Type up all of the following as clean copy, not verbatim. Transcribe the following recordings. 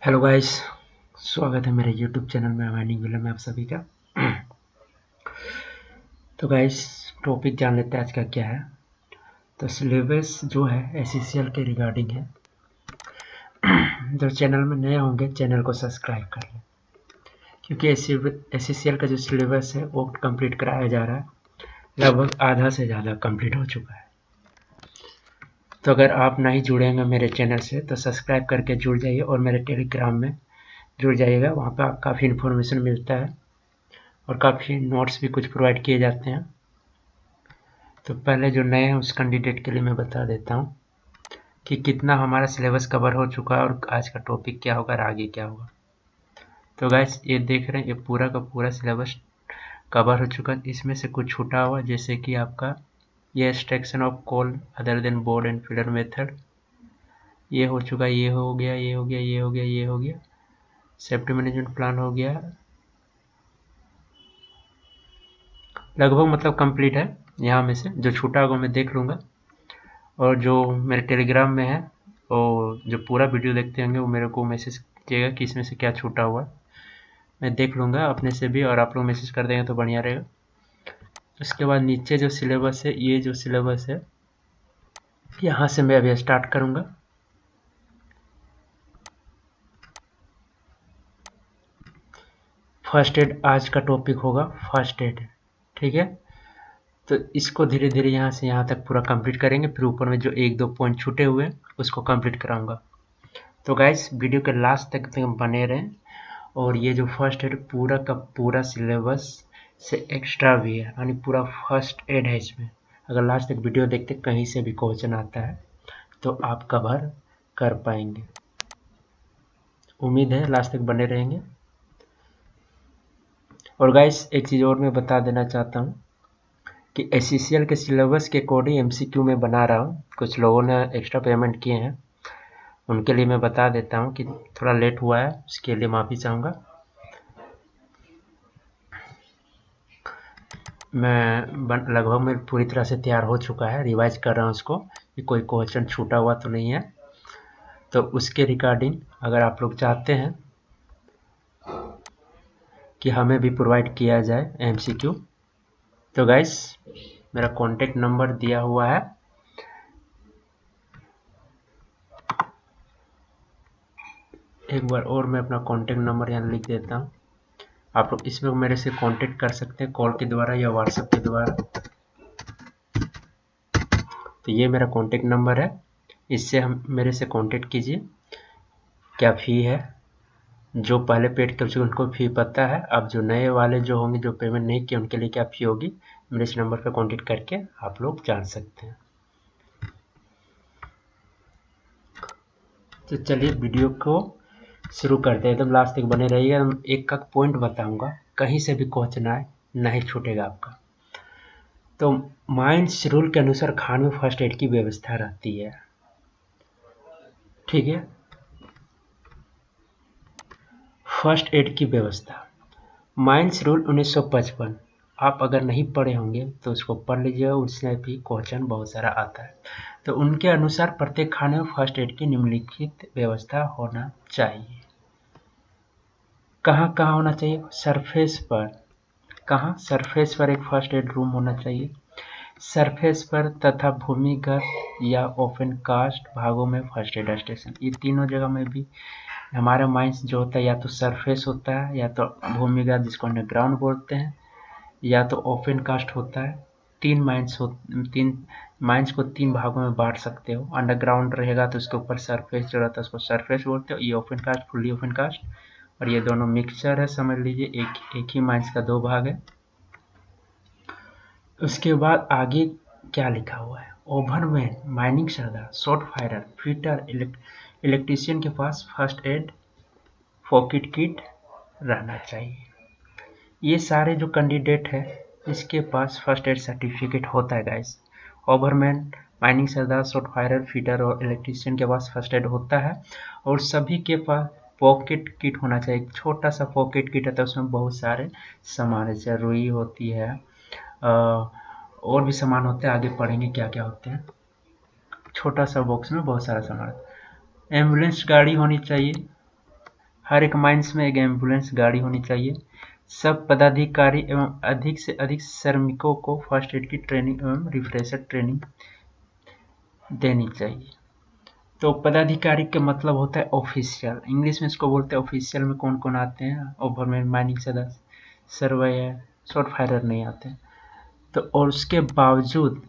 Hello guys, स्वागत है मेरे यूट्यूब चैनल में माइनिंग विलन में आप सभी का। तो गाइस, टॉपिक जान लेते हैं आज का क्या है। तो सिलेबस जो है एससीसीएल के रिगार्डिंग है। जो चैनल में नए होंगे चैनल को सब्सक्राइब कर लें, क्योंकि एससीसीएल का जो सिलेबस है वो कंप्लीट कराया जा रहा है। लगभग आधा से ज़्यादा कंप्लीट हो चुका है। तो अगर आप नहीं जुड़ेंगे मेरे चैनल से तो सब्सक्राइब करके जुड़ जाइए और मेरे टेलीग्राम में जुड़ जाइएगा। वहाँ पर आप काफ़ी इन्फॉर्मेशन मिलता है और काफ़ी नोट्स भी कुछ प्रोवाइड किए जाते हैं। तो पहले जो नए हैं उस कैंडिडेट के लिए मैं बता देता हूँ कि कितना हमारा सिलेबस कवर हो चुका है और आज का टॉपिक क्या होगा और आगे क्या होगा। तो गाइस, ये देख रहे हैं, ये पूरा का पूरा सिलेबस कवर हो चुका है। इसमें से कुछ छूटा हुआ, जैसे कि आपका ये extraction of coal other than board and feeder method, ये हो चुका, ये हो गया, ये हो गया, ये हो गया, ये हो गया। सेफ्टी मैनेजमेंट प्लान हो गया, लगभग मतलब कंप्लीट है। यहाँ में से जो छूटा होगा मैं देख लूँगा, और जो मेरे टेलीग्राम में है वो जो पूरा वीडियो देखते होंगे वो मेरे को मैसेज कीजिएगा कि इसमें से क्या छूटा हुआ है। मैं देख लूँगा अपने से भी, और आप लोग मैसेज कर देंगे तो बढ़िया रहेगा। उसके बाद नीचे जो सिलेबस है, ये जो सिलेबस है यहाँ से मैं अभी स्टार्ट करूँगा। फर्स्ट एड आज का टॉपिक होगा, फर्स्ट एड, ठीक है। तो इसको धीरे धीरे यहाँ से यहाँ तक पूरा कंप्लीट करेंगे, फिर ऊपर में जो एक दो पॉइंट छूटे हुए हैं उसको कंप्लीट कराऊंगा। तो गाइस, वीडियो के लास्ट तक बने रहें। और ये जो फर्स्ट एड पूरा का पूरा सिलेबस से एक्स्ट्रा भी है, यानी पूरा फर्स्ट एड है इसमें। अगर लास्ट तक वीडियो देखते कहीं से भी क्वेश्चन आता है तो आप कवर कर पाएंगे। उम्मीद है लास्ट तक बने रहेंगे। और गाइस, एक चीज़ और मैं बता देना चाहता हूँ कि एससीसीएल के सिलेबस के अकॉर्डिंग एमसीक्यू में बना रहा हूँ। कुछ लोगों ने एक्स्ट्रा पेमेंट किए हैं, उनके लिए मैं बता देता हूँ कि थोड़ा लेट हुआ है, उसके लिए माफ़ी चाहूँगा। लगभग मैं पूरी तरह से तैयार हो चुका है, रिवाइज कर रहा हूँ उसको कि कोई क्वेश्चन छूटा हुआ तो नहीं है। तो उसके रिगार्डिंग अगर आप लोग चाहते हैं कि हमें भी प्रोवाइड किया जाए एमसीक्यू, तो गाइस मेरा कॉन्टेक्ट नंबर दिया हुआ है। एक बार और मैं अपना कॉन्टेक्ट नंबर यहाँ लिख देता हूँ। आप लोग इसमें मेरे से कांटेक्ट कर सकते हैं कॉल के द्वारा या व्हाट्सएप के द्वारा। तो ये मेरा कांटेक्ट नंबर है, इससे हम मेरे से कांटेक्ट कीजिए। क्या फ़ी है, जो पहले पेड कर चुके उनको फ़ी पता है। अब जो नए वाले जो होंगे, जो पेमेंट नहीं किए, उनके लिए क्या फ़ी होगी, मेरे इस नंबर पर कांटेक्ट करके आप लोग जान सकते हैं। तो चलिए वीडियो को शुरू करते हैं। एकदम लास्ट तक बने रहिएगा, एक का पॉइंट बताऊंगा, कहीं से भी क्वेश्चन आए नहीं छूटेगा आपका। तो माइंस रूल के अनुसार खान में फर्स्ट एड की व्यवस्था रहती है, ठीक है। फर्स्ट एड की व्यवस्था, माइंस रूल 1955, आप अगर नहीं पढ़े होंगे तो उसको पढ़ लीजिए, उसमें भी क्वेश्चन बहुत सारा आता है। तो उनके अनुसार प्रत्येक खाने में फर्स्ट एड की निम्नलिखित व्यवस्था होना चाहिए। कहाँ कहाँ होना चाहिए? सरफेस पर। कहाँ? सरफेस पर एक फर्स्ट एड रूम होना चाहिए। सरफेस पर तथा भूमिगत या ओपन कास्ट भागों में फर्स्ट एड स्टेशन। ये तीनों जगह में भी हमारा माइंस जो होता है, या तो सरफेस होता है, या तो भूमिगत जिसको अंडरग्राउंड बोलते हैं, या तो ओपन कास्ट होता है। तीन माइंस को तीन भागों में बांट सकते हो। अंडरग्राउंड रहेगा तो उसके ऊपर सरफेस जो रहता है उसको सरफेस बोलते हो। ये open cast, fully open cast, और ये दोनों मिक्सचर है, समझ लीजिए एक ही माइंस का दो भाग है। उसके बाद आगे क्या लिखा हुआ है? ओवरमैन, माइनिंग सरदार, शॉर्ट फायरर, फिटर, इलेक्ट्रीशियन के पास फर्स्ट एड पॉकेट किट रहना चाहिए। ये सारे जो कैंडिडेट है इसके पास फर्स्ट एड सर्टिफिकेट होता है गाइस। ओवरमैन, माइनिंग सरदार, शॉर्ट फायरर, फिटर और इलेक्ट्रीशियन के पास फर्स्ट एड होता है, और सभी के पास पॉकेट किट होना चाहिए। एक छोटा सा पॉकेट किट होता है, उसमें बहुत सारे सामान जैसे रुई होती है, और भी सामान होते हैं, आगे पढ़ेंगे क्या क्या होते हैं। छोटा सा बॉक्स में बहुत सारा सामान। एम्बुलेंस गाड़ी होनी चाहिए, हर एक माइंस में एक एम्बुलेंस गाड़ी होनी चाहिए। सब पदाधिकारी एवं अधिक से अधिक श्रमिकों को फर्स्ट एड की ट्रेनिंग एवं रिफ्रेशर ट्रेनिंग देनी चाहिए। तो पदाधिकारी का मतलब होता है ऑफिशियल, इंग्लिश में इसको बोलते हैं ऑफिशियल। में कौन कौन आते हैं? ओवरमैन, माइनिंग सदस्य, सर्वेयर, शॉर्ट फायरर नहीं आते। तो और उसके बावजूद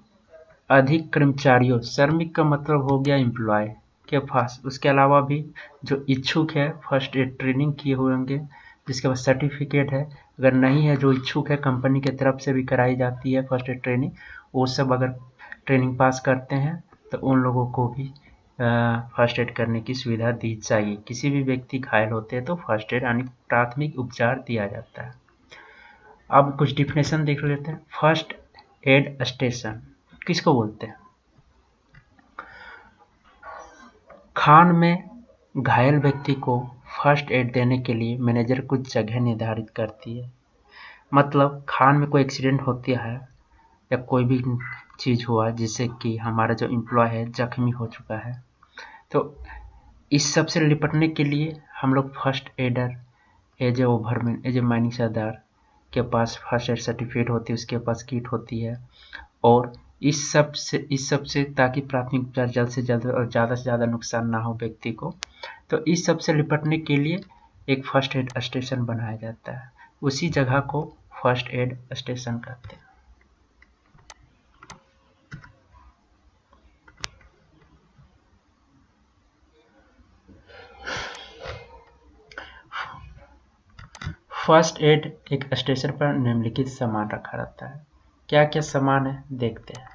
अधिक कर्मचारियों, श्रमिक का मतलब हो गया एम्प्लॉय के पास, उसके अलावा भी जो इच्छुक है फर्स्ट एड ट्रेनिंग किए हुए होंगे, जिसके पास सर्टिफिकेट है, अगर नहीं है जो इच्छुक है, कंपनी की तरफ से भी कराई जाती है फर्स्ट एड ट्रेनिंग, वो सब अगर ट्रेनिंग पास करते हैं तो उन लोगों को भी फर्स्ट एड करने की सुविधा दी चाहिए। किसी भी व्यक्ति घायल होते हैं तो फर्स्ट एड यानी प्राथमिक उपचार दिया जाता है। अब कुछ डिफिनेशन देख लेते हैं। फर्स्ट एड स्टेशन किसको बोलते हैं? खान में घायल व्यक्ति को फर्स्ट एड देने के लिए मैनेजर कुछ जगह निर्धारित करती है। मतलब खान में कोई एक्सीडेंट होती है या कोई भी चीज़ हुआ जिससे कि हमारा जो एम्प्लॉय है जख्मी हो चुका है, तो इस सब से निपटने के लिए हम लोग first aider as a overman, as a mining sardar के पास फर्स्ट एड सर्टिफिकेट होती है, उसके पास किट होती है। और इस सब से ताकि प्राथमिक उपचार जल्द से जल्द और ज़्यादा से ज़्यादा नुकसान ना हो व्यक्ति को, तो इस सब से निपटने के लिए एक फर्स्ट एड स्टेशन बनाया जाता है। उसी जगह को फर्स्ट एड स्टेशन कहते हैं। फर्स्ट एड एक स्टेशन पर निम्नलिखित सामान रखा रहता है। क्या क्या सामान है देखते हैं।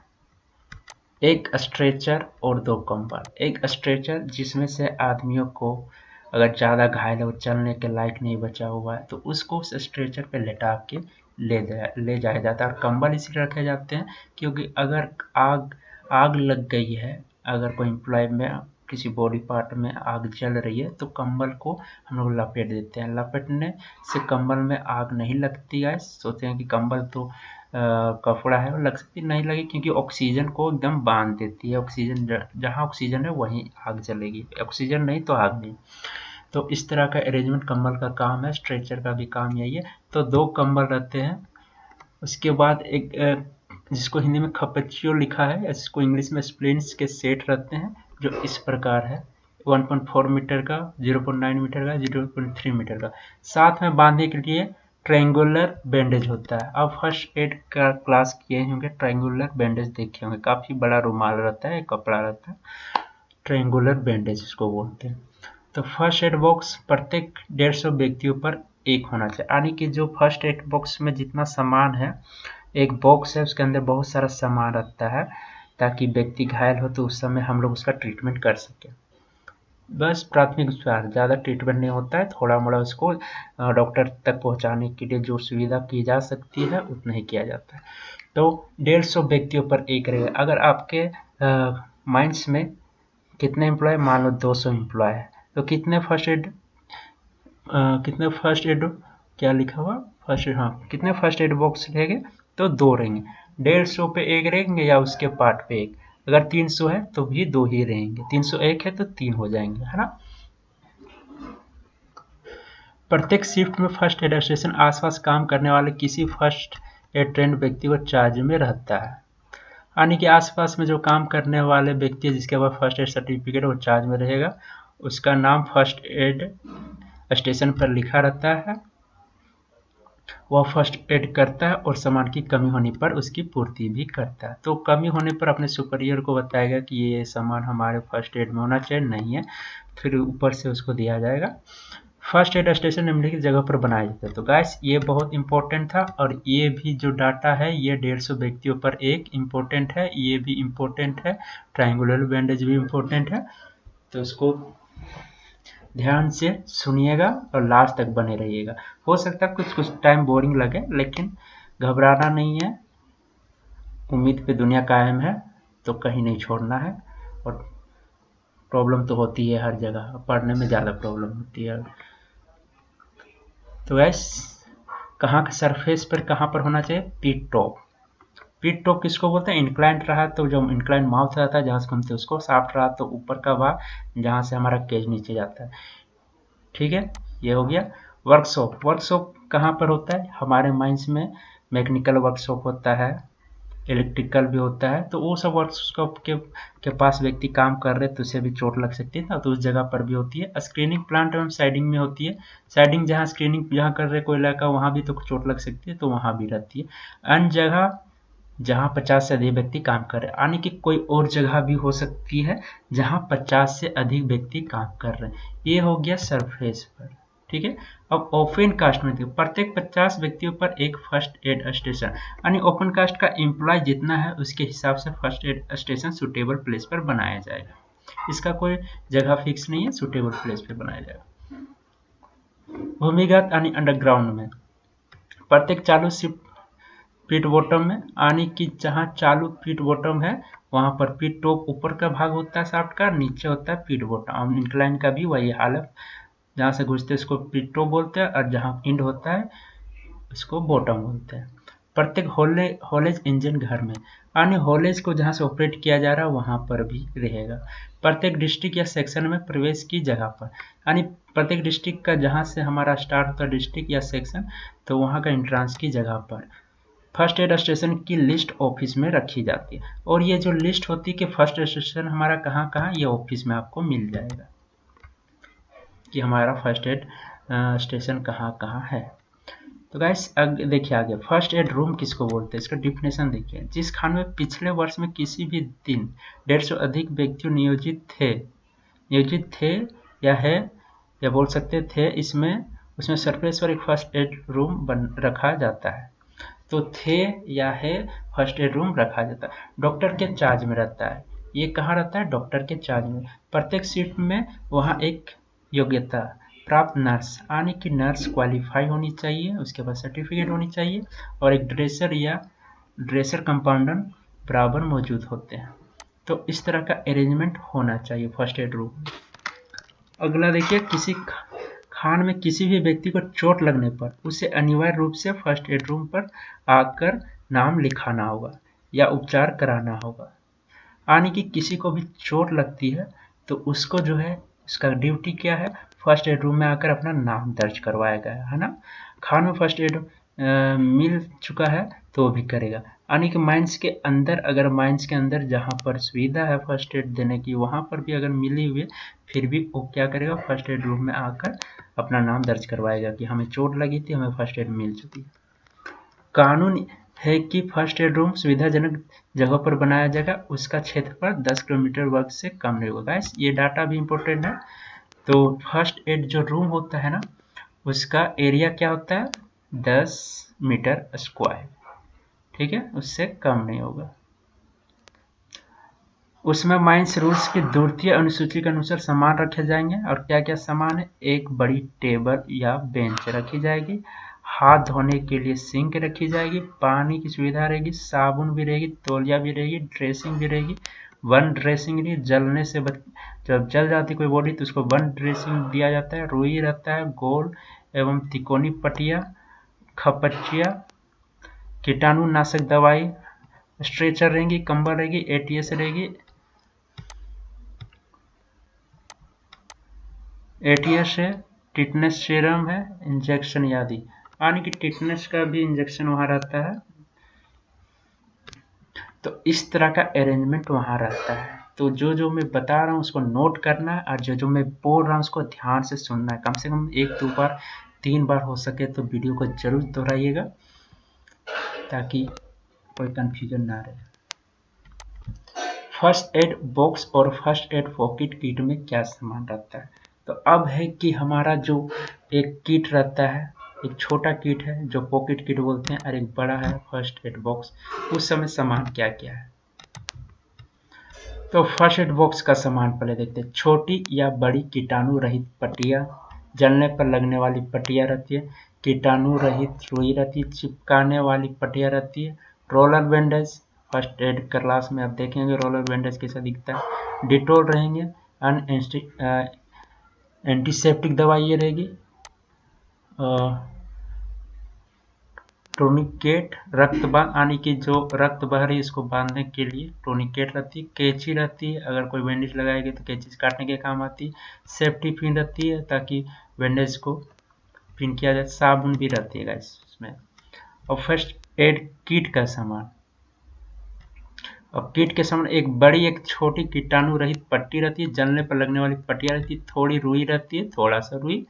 एक स्ट्रेचर और 2 कंबल। एक स्ट्रेचर जिसमें से आदमियों को अगर ज़्यादा घायल है, वो चलने के लायक नहीं बचा हुआ है, तो उसको उस स्ट्रेचर पे लेटा के ले जाया जाता है। और कंबल इसलिए रखे जाते हैं क्योंकि अगर आग लग गई है, अगर कोई एम्प्लॉय में किसी बॉडी पार्ट में आग जल रही है, तो कंबल को हम लोग लपेट देते हैं। लपेटने से कंबल में आग नहीं लगती है। सोचते हैं कि कंबल तो कपड़ा है, वो लग सकती नहीं लगी, क्योंकि ऑक्सीजन को एकदम बांध देती है। ऑक्सीजन जहाँ ऑक्सीजन है वहीं आग जलेगी, ऑक्सीजन नहीं तो आग नहीं। तो इस तरह का अरेंजमेंट कंबल का काम है, स्ट्रेचर का भी काम यही है। तो 2 कंबल रहते हैं। उसके बाद एक जिसको हिंदी में खपच्चियो लिखा है, इसको इंग्लिश में स्प्लिंट्स के सेट रहते हैं, जो इस प्रकार है। 1.4 मीटर का, 0.9 मीटर का, 0.3 मीटर का। साथ में बांधने के लिए ट्रायंगुलर बैंडेज होता है। अब फर्स्ट एड का क्लास किए होंगे, ट्रायंगुलर बैंडेज देखे होंगे, काफ़ी बड़ा रुमाल रहता है, कपड़ा रहता है, ट्रायंगुलर बैंडेज इसको बोलते हैं। तो फर्स्ट एड बॉक्स प्रत्येक 150 व्यक्तियों पर एक होना चाहिए, यानी कि जो फर्स्ट एड बॉक्स में जितना सामान है, एक बॉक्स है उसके अंदर बहुत सारा सामान रहता है, ताकि व्यक्ति घायल हो तो उस समय हम लोग उसका ट्रीटमेंट कर सकें। बस प्राथमिक उपचार, ज़्यादा ट्रीटमेंट नहीं होता है, थोड़ा मोड़ा उसको डॉक्टर तक पहुंचाने के लिए जो सुविधा की जा सकती है उतना ही किया जाता है। तो 150 व्यक्तियों पर एक रहेगा। अगर आपके माइंस में कितने एम्प्लॉय, मान लो 200 एम्प्लॉय है, तो कितने फर्स्ट एड क्या लिखा हुआ फर्स्ट, हाँ, कितने फर्स्ट एड बॉक्स रहेंगे? तो 2 रहेंगे। 150 पे एक रहेंगे या उसके पार्ट पे एक। अगर 300 है तो भी 2 ही रहेंगे, 301 है तो 3 हो जाएंगे, है ना। प्रत्येक शिफ्ट में फर्स्ट एड स्टेशन आसपास काम करने वाले किसी फर्स्ट एड ट्रेंड व्यक्ति को चार्ज में रहता है, यानी कि आसपास में जो काम करने वाले व्यक्ति है जिसके पास फर्स्ट एड सर्टिफिकेट वो चार्ज में रहेगा। उसका नाम फर्स्ट एड स्टेशन पर लिखा रहता है। वह फर्स्ट एड करता है और सामान की कमी होने पर उसकी पूर्ति भी करता है। तो कमी होने पर अपने सुपीरियर को बताएगा कि ये सामान हमारे फर्स्ट एड में होना चाहिए, नहीं है, फिर ऊपर से उसको दिया जाएगा। फर्स्ट एड स्टेशन निम्नलिखित जगह पर बनाया जाता है। तो गाइस ये बहुत इंपॉर्टेंट था, और ये भी जो डाटा है ये 150 व्यक्तियों पर एक इम्पोर्टेंट है, ये भी इम्पोर्टेंट है, ट्रायंगुलर बैंडेज भी इम्पोर्टेंट है। तो इसको ध्यान से सुनिएगा और लास्ट तक बने रहिएगा। हो सकता है कुछ टाइम बोरिंग लगे, लेकिन घबराना नहीं है, उम्मीद पे दुनिया कायम है, तो कहीं नहीं छोड़ना है। और प्रॉब्लम तो होती है हर जगह, पढ़ने में ज़्यादा प्रॉब्लम होती है। तो गैस कहाँ का सरफेस पर कहाँ पर होना चाहिए? पिट टॉप। पिट टॉप किसको बोलते हैं? इंक्लाइंट रहा तो जो इंक्लाइंट माउथ रहता है जहाँ से घूमते हैं उसको, साफ्ट रहा तो ऊपर का भाग जहाँ से हमारा केज नीचे जाता है, ठीक है। ये हो गया वर्कशॉप। वर्कशॉप कहाँ पर होता है? हमारे माइंस में मैकेनिकल वर्कशॉप होता है, इलेक्ट्रिकल भी होता है, तो वो सब वर्कशॉप के पास व्यक्ति काम कर रहे तो उसे भी चोट लग सकती है ना, तो उस जगह पर भी होती है। स्क्रीनिंग प्लांट एवं साइडिंग में होती है। साइडिंग जहाँ स्क्रीनिंग जहाँ कर रहे कोयला का, वहाँ भी तो चोट लग सकती है, तो वहाँ भी रहती है। अन्य जगह जहाँ 50 से अधिक व्यक्ति काम कर रहे हैं, यानी कि कोई और जगह भी हो सकती है जहाँ 50 से अधिक व्यक्ति काम कर रहे हैं। ये हो गया सरफेस पर, ठीक है। अब ओपन कास्ट में देखिए, प्रत्येक 50 व्यक्तियों पर एक फर्स्ट एड स्टेशन, यानी ओपन कास्ट का एम्प्लॉय जितना है उसके हिसाब से first aid station suitable place पर बनाया जाएगा। इसका कोई जगह फिक्स नहीं है, सुटेबल प्लेस पर बनाया जाएगा। भूमिगत यानी अंडरग्राउंड में प्रत्येक चालू शिफ्ट पिट बॉटम में, यानी कि जहाँ चालू पिट बॉटम है वहाँ पर पिट टॉप ऊपर का भाग होता है शाफ्ट का, नीचे होता है पिट बॉटम। इंक्लाइन का भी वही हाल है, जहाँ से घुसते हैं उसको पिट टॉप बोलते हैं और जहाँ इंड होता है उसको बॉटम बोलते हैं। प्रत्येक हॉलेज इंजन घर में, यानी हॉलेज को जहाँ से ऑपरेट किया जा रहा है वहाँ पर भी रहेगा। प्रत्येक डिस्ट्रिक्ट या सेक्शन में प्रवेश की जगह पर, यानी प्रत्येक डिस्ट्रिक्ट का जहाँ से हमारा स्टार्ट होता है डिस्ट्रिक्ट या सेक्शन, तो वहाँ का एंट्रांस की जगह पर फर्स्ट एड स्टेशन की लिस्ट ऑफिस में रखी जाती है। और ये जो लिस्ट होती है कि फर्स्ट एड स्टेशन हमारा कहाँ कहाँ, ये ऑफिस में आपको मिल जाएगा कि हमारा फर्स्ट एड स्टेशन कहाँ कहाँ है। तो गाइस देखिए आगे, फर्स्ट एड रूम किसको बोलते हैं, इसका डिफिनेशन देखिए। जिस खाने में पिछले वर्ष में किसी भी दिन 150 से अधिक व्यक्ति नियोजित थे या है या बोल सकते थे, उसमें सरफेस पर एक फर्स्ट एड रूम रखा जाता है। तो थे या है, फर्स्ट एड रूम रखा जाता है। डॉक्टर के चार्ज में रहता है, ये कहाँ रहता है? डॉक्टर के चार्ज में। प्रत्येक शिफ्ट में वहाँ एक योग्यता प्राप्त नर्स, यानी कि नर्स क्वालिफाई होनी चाहिए, उसके बाद सर्टिफिकेट होनी चाहिए, और एक ड्रेसर या ड्रेसर कंपाउंडर बराबर मौजूद होते हैं। तो इस तरह का अरेंजमेंट होना चाहिए फर्स्ट एड रूम। अगला देखिए, किसी खान में किसी भी व्यक्ति को चोट लगने पर उसे अनिवार्य रूप से फर्स्ट एड रूम पर आकर नाम लिखाना होगा या उपचार कराना होगा। यानी कि किसी को भी चोट लगती है तो उसको जो है, उसका ड्यूटी क्या है? फर्स्ट एड रूम में आकर अपना नाम दर्ज करवाएगा, है ना। खान में फर्स्ट एड मिल चुका है तो वो भी करेगा। यानी कि माइंस के अंदर, अगर माइंस के अंदर जहाँ पर सुविधा है फर्स्ट एड देने की, वहाँ पर भी अगर मिली हुई है, फिर भी वो क्या करेगा? फर्स्ट एड रूम में आकर अपना नाम दर्ज करवाएगा कि हमें चोट लगी थी, हमें फर्स्ट एड मिल चुकी है। कानून है कि फर्स्ट एड रूम सुविधाजनक जगह पर बनाया जाएगा, उसका क्षेत्रफल 10 किलोमीटर वर्ग से कम नहीं होगा। ये डाटा भी इम्पोर्टेंट है। तो फर्स्ट एड जो रूम होता है ना, उसका एरिया क्या होता है? 10 मीटर स्क्वायर, ठीक है, उससे कम नहीं होगा। उसमें माइंस रूल्स की द्वितीय अनुसूची के अनुसार सामान रखे जाएंगे, और क्या क्या सामान है? एक बड़ी टेबल या बेंच रखी जाएगी, हाथ धोने के लिए सिंक रखी जाएगी, पानी की सुविधा रहेगी, साबुन भी रहेगी, तौलिया भी रहेगी, ड्रेसिंग भी रहेगी। वन ड्रेसिंग नहीं, जलने से जब जल जाती कोई बॉडी तो उसको वन ड्रेसिंग दिया जाता है। रुई रहता है, गोल एवं तिकोनी पटिया, खपचिया, कीटाणुनाशक दवाई, स्ट्रेचर रहेंगी, कंबल रहेगी, एटीएस रहेगी, एटीएस है, टिटनेस सीरम है, इंजेक्शन आदि, यानी कि टिटनेस का भी इंजेक्शन वहाँ रहता है। तो इस तरह का अरेंजमेंट वहाँ रहता है। तो जो जो मैं बता रहा हूँ उसको नोट करना है, और जो जो मैं बोल रहा हूँ उसको ध्यान से सुनना है। कम से कम 1-2 बार 3 बार हो सके तो वीडियो को जरूर दोहराइएगा, ताकि कोई कंफ्यूजन ना रहे। फर्स्ट एड बॉक्स और फर्स्ट एड पॉकेट किट में क्या सामान रहता है? तो अब है कि हमारा जो एक किट रहता है, एक छोटा किट है जो पॉकेट किट बोलते हैं, और एक बड़ा है फर्स्ट एड बॉक्स। उस समय सामान क्या क्या है? तो फर्स्ट एड बॉक्स का सामान पहले देखते हैं। छोटी या बड़ी कीटाणु रहित पट्टियाँ, जलने पर लगने वाली पट्टियाँ रहती है, कीटाणु रहित रुई रहती है, चिपकाने वाली पट्टियाँ रहती है, roller bandage, first aid class में आप देखेंगे रोलर बैंडेज कैसा दिखता है, डिटोल रहेंगे, एंटीसेप्टिक दवाई ये रहेगी, टोनिकेट रक्त बांध, यानी कि जो रक्त बह रही है इसको बांधने के लिए टोनिकेट रहती है। कैंची रहती है, अगर कोई बैंडेज लगाएगी तो कैंची काटने के काम आती है। सेफ्टी पिन रहती है ताकि बैंडेज को पिन किया जाए। साबुन भी रहती है गाइस उसमें। और फर्स्ट एड किट का सामान, और किट के सामान एक बड़ी एक छोटी कीटाणु रहित पट्टी रहती है, जलने पर लगने वाली पट्टियाँ रहती है, थोड़ी रुई रहती है, थोड़ा सा रुई,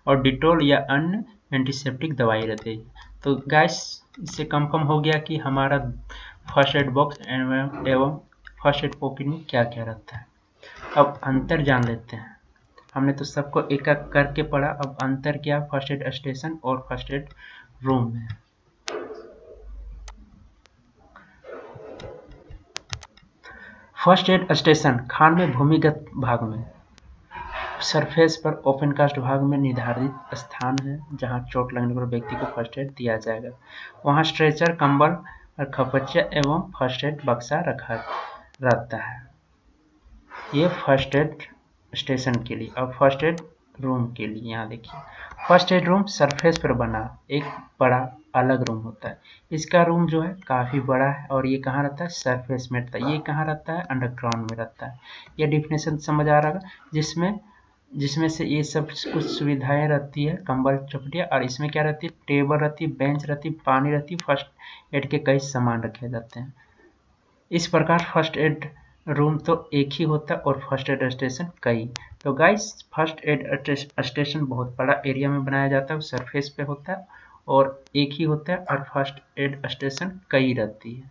और डिटोल या अन्य एंटीसेप्टिक दवाई रहती है। तो गाइस इससे कंफर्म हो गया कि हमारा फर्स्ट एड बॉक्स एवं फर्स्ट एड पॉकेट में क्या क्या रहता है। अब अंतर जान लेते हैं। हमने तो सबको एक एक करके पढ़ा, अब अंतर क्या फर्स्ट एड स्टेशन और फर्स्ट एड रूम में। फर्स्ट एड स्टेशन खान में भूमिगत भाग में, सरफेस पर ओपन कास्ट भाग में निर्धारित स्थान है जहां चोट लगने पर व्यक्ति को फर्स्ट एड दिया जाएगा। वहां स्ट्रेचर, कंबल और खपच्चा एवं फर्स्ट एड बक्सा रखा रहता है। ये फर्स्ट एड स्टेशन के लिए। और फर्स्ट एड रूम के लिए यहाँ देखिए, फर्स्ट एड रूम सरफेस पर बना एक बड़ा अलग रूम होता है। इसका रूम जो है काफ़ी बड़ा है और ये कहाँ रहता है, सरफेस में रहता है। ये कहाँ रहता है, अंडरग्राउंड में रहता है। ये डिफिनेशन समझ आ रहा है, जिसमें से ये सब कुछ सुविधाएं रहती है, कंबल चपटिया, और इसमें क्या रहती है, टेबल रहती है, बेंच रहती है, पानी रहती है, फर्स्ट एड के कई सामान रखे जाते हैं। इस प्रकार फर्स्ट एड रूम तो एक ही होता है और फर्स्ट एड स्टेशन कई। तो गाइस फर्स्ट एड स्टेशन बहुत बड़ा एरिया में बनाया जाता है, सरफेस पे होता है और एक ही होता है, और फर्स्ट एड स्टेशन कई रहती है।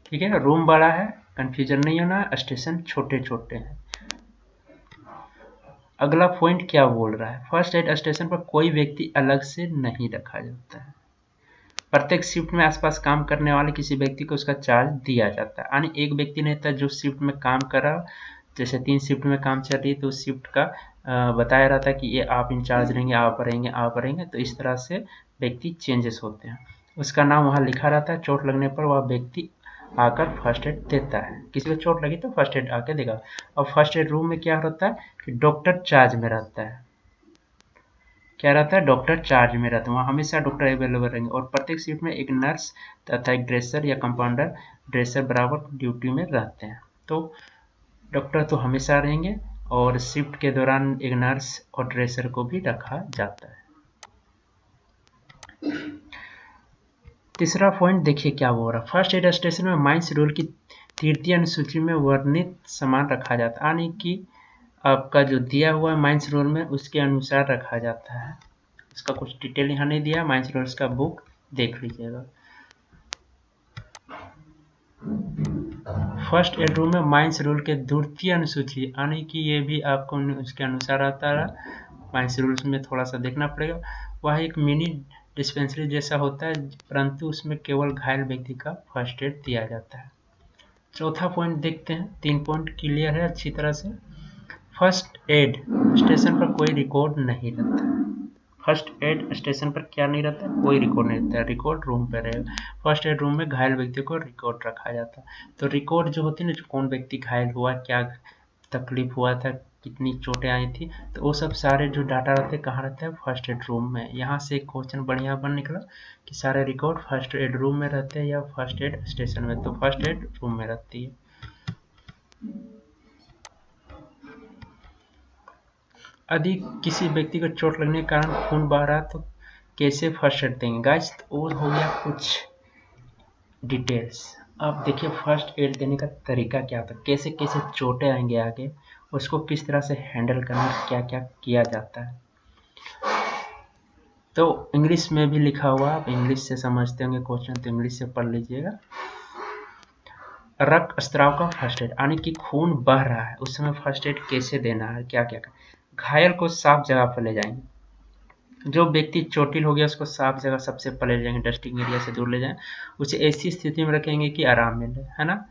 ठीक है, रूम बड़ा है, कंफ्यूजन नहीं होना, स्टेशन छोटे छोटे हैं। अगला पॉइंट क्या बोल रहा है, फर्स्ट एड स्टेशन पर कोई व्यक्ति अलग से नहीं रखा जाता है। प्रत्येक शिफ्ट में आसपास काम करने वाले किसी व्यक्ति को उसका चार्ज दिया जाता है। यानी एक व्यक्ति नहीं था जो शिफ्ट में काम कर रहा, जैसे 3 शिफ्ट में काम चल रही है तो उस शिफ्ट का बताया रहता है कि ये आप इंचार्ज रहेंगे, आप रहेंगे। तो इस तरह से व्यक्ति चेंजेस होते हैं, उसका नाम वहाँ लिखा रहता है। चोट लगने पर वह व्यक्ति आकर फर्स्ट एड देता है। किसी को चोट लगी तो फर्स्ट एड आके देगा। और फर्स्ट एड रूम में क्या होता है कि डॉक्टर चार्ज में रहता है। क्या रहता है, डॉक्टर चार्ज में रहता है, वहाँ हमेशा डॉक्टर अवेलेबल रहेंगे। और प्रत्येक शिफ्ट में एक नर्स तथा एक ड्रेसर या कंपाउंडर ड्रेसर बराबर ड्यूटी में रहते हैं। तो डॉक्टर तो हमेशा रहेंगे और शिफ्ट के दौरान एक नर्स और ड्रेसर को भी रखा जाता है। तीसरा पॉइंट देखिए क्या हो रहा है, फर्स्ट एड स्टेशन में माइंस रूल की 3वीं अनुसूची में वर्णित सामान रखा जाता है, यानी कि आपका जो दिया हुआ है माइंस रूल में उसके अनुसार रखा जाता है। इसका कुछ डिटेल यहाँ नहीं दिया, माइंस रूल्स का बुक देख लीजिएगा। फर्स्ट एड रूम में माइंस रूल के 2वीं अनुसूची, यानी कि ये भी आपको उसके अनुसार आता है। माइंस रूल्स में थोड़ा सा देखना पड़ेगा। वह एक मिनी डिस्पेंसरी जैसा होता है, परंतु उसमें केवल घायल व्यक्ति का फर्स्ट एड दिया जाता है। चौथा पॉइंट देखते हैं, 3 पॉइंट क्लियर है अच्छी तरह से। फर्स्ट एड स्टेशन पर कोई रिकॉर्ड नहीं रहता है। फर्स्ट एड स्टेशन पर क्या नहीं रहता है, कोई रिकॉर्ड नहीं रहता है, रिकॉर्ड रूम पर रहेगा। फर्स्ट एड रूम में घायल व्यक्ति को रिकॉर्ड रखा जाता है। तो रिकॉर्ड जो होती है ना, कौन व्यक्ति घायल हुआ, क्या तकलीफ हुआ था, कितनी चोटें आई थी, तो वो सब सारे जो डाटा रहते हैं कहाँ रहते हैं, फर्स्ट एड रूम में। यहाँ से एक क्वेश्चन बढ़िया बन निकला कि सारे रिकॉर्ड फर्स्ट एड रूम में रहते हैं या फर्स्ट एड स्टेशन में, तो फर्स्ट एड रूम में रहती है। यदि किसी व्यक्ति को चोट लगने के कारण खून बह रहा तो कैसे फर्स्ट एड देंगे गाइस, तो वो हो गया कुछ डिटेल्स। अब देखिए फर्स्ट एड देने का तरीका क्या होता है, कैसे कैसे चोटें आएंगे आगे, उसको किस तरह से हैंडल करना, क्या क्या किया जाता है। तो इंग्लिश में भी लिखा हुआ, आप इंग्लिश से समझते होंगे क्वेश्चन तो इंग्लिश से पढ़ लीजिएगा। रक्त स्त्राव का फर्स्ट एड, यानी कि खून बह रहा है उस समय फर्स्ट एड कैसे देना है, क्या क्या कर। घायल को साफ जगह पर ले जाएंगे, जो व्यक्ति चोटिल हो गया उसको साफ जगह सबसे पहले ले जाएंगे, डस्टिंग एरिया से दूर ले जाएं, उसे ऐसी स्थिति में रखेंगे कि आराम मिले, है ना,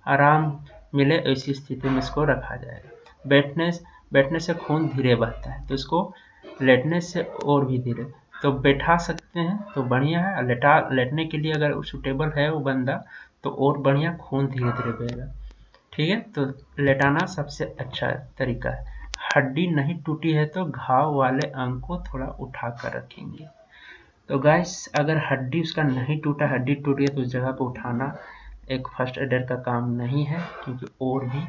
आराम मिले, ऐसी स्थिति में इसको रखा जाएगा। बैठने से खून धीरे बहता है तो इसको लेटने से और भी धीरे, तो बैठा सकते हैं तो बढ़िया है। लेटने के लिए अगर सूटेबल है वो बंदा तो और बढ़िया, खून धीरे धीरे बहेगा। ठीक है, तो लेटाना सबसे अच्छा तरीका है। हड्डी नहीं टूटी है तो घाव वाले अंग को थोड़ा उठा कर रखेंगे। तो गाइस अगर हड्डी उसका नहीं टूटा, हड्डी टूट गई तो उस जगह को उठाना एक फर्स्ट एडर का काम नहीं है, क्योंकि और भी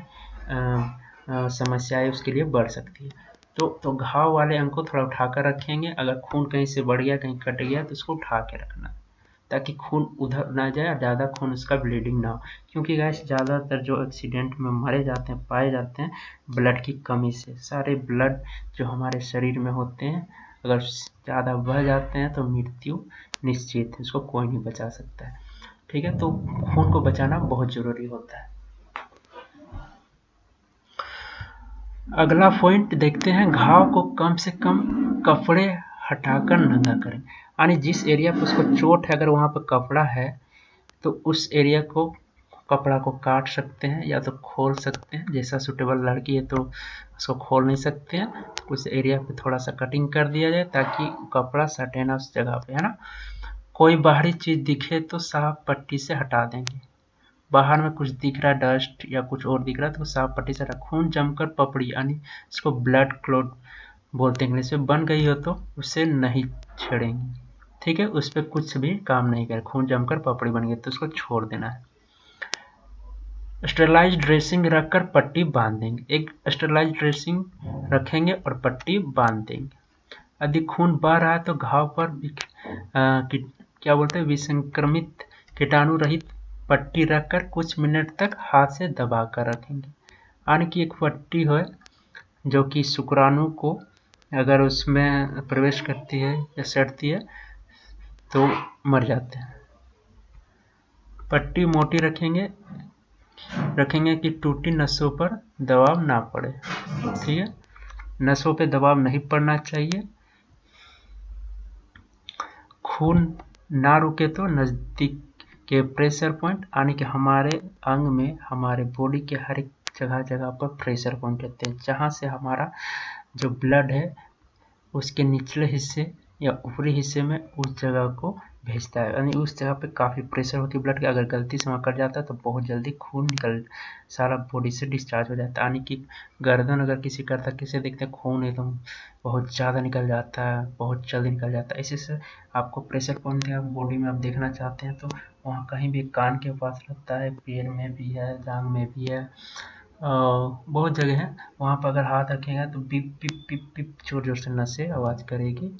समस्याएं उसके लिए बढ़ सकती है। तो घाव वाले अंग को थोड़ा उठाकर रखेंगे। अगर खून कहीं से बढ़ गया, कहीं कट गया, तो उसको उठा के रखना, ताकि खून उधर ना जाए और ज़्यादा खून उसका ब्लीडिंग ना हो। क्योंकि गैस ज़्यादातर जो एक्सीडेंट में मारे जाते हैं, पाए जाते हैं, ब्लड की कमी से। सारे ब्लड जो हमारे शरीर में होते हैं, अगर ज़्यादा बह जाते हैं तो मृत्यु निश्चित है, उसको कोई नहीं बचा सकता है। ठीक है, तो खून को बचाना बहुत ज़रूरी होता है। अगला पॉइंट देखते हैं, घाव को कम से कम कपड़े हटाकर नंगा करें। यानी जिस एरिया पर उसको चोट है, अगर वहाँ पर कपड़ा है तो उस एरिया को, कपड़ा को काट सकते हैं या तो खोल सकते हैं। जैसा सूटेबल लड़की है तो उसको खोल नहीं सकते हैं, तो उस एरिया पे थोड़ा सा कटिंग कर दिया जाए ताकि कपड़ा सटे ना उस जगह पे, है ना। कोई बाहरी चीज़ दिखे तो साफ पट्टी से हटा देंगे। बाहर में कुछ दिख रहा है, डस्ट या कुछ और दिख रहा है, तो साफ पट्टी से खून जमकर पपड़ी, यानी इसको ब्लड क्लॉट बोलते हैं इंग्लिश में, बन गई हो तो उसे नहीं छेड़ेंगे। ठीक है, उस पर कुछ भी काम नहीं करें। खून जमकर पपड़ी बन गई तो उसको छोड़ देना है। स्टेरलाइज ड्रेसिंग रखकर पट्टी बांध देंगे। एक स्टेरलाइज ड्रेसिंग रखेंगे और पट्टी बांध देंगे। यदि खून बह रहा है तो घाव पर क्या बोलते हैं, विसंक्रमित कीटाणु रहित पट्टी रखकर कुछ मिनट तक हाथ से दबा कर रखेंगे। यानी कि एक पट्टी है जो कि शुक्राणु को अगर उसमें प्रवेश करती है या सटती है तो मर जाते हैं। पट्टी मोटी रखेंगे कि टूटी नसों पर दबाव ना पड़े। ठीक है, नसों पे दबाव नहीं पड़ना चाहिए। खून ना रुके तो नज़दीक के प्रेशर पॉइंट, यानी कि हमारे अंग में, हमारे बॉडी के हर एक जगह जगह पर प्रेशर पॉइंट होते हैं, जहाँ से हमारा जो ब्लड है उसके निचले हिस्से या ऊपरी हिस्से में उस जगह को भेजता है। यानी उस जगह पे काफ़ी प्रेशर होती है ब्लड की। अगर गलती से वहाँ कट जाता है तो बहुत जल्दी खून सारा बॉडी से डिस्चार्ज हो जाता है। यानी कि गर्दन अगर किसी करता, किसी देखते हैं खून एकदम बहुत ज़्यादा निकल जाता है, बहुत जल्दी निकल जाता है। इसी से आपको प्रेशर पॉइंट या बॉडी में आप देखना चाहते हैं तो वहाँ कहीं भी कान के पास रहता है, पैर में भी है, जांघ में भी है, बहुत जगह है। वहाँ पर अगर हाथ रखेगा तो पिप पिप पिप पिप जोर जोर से नसें आवाज़ करेगी,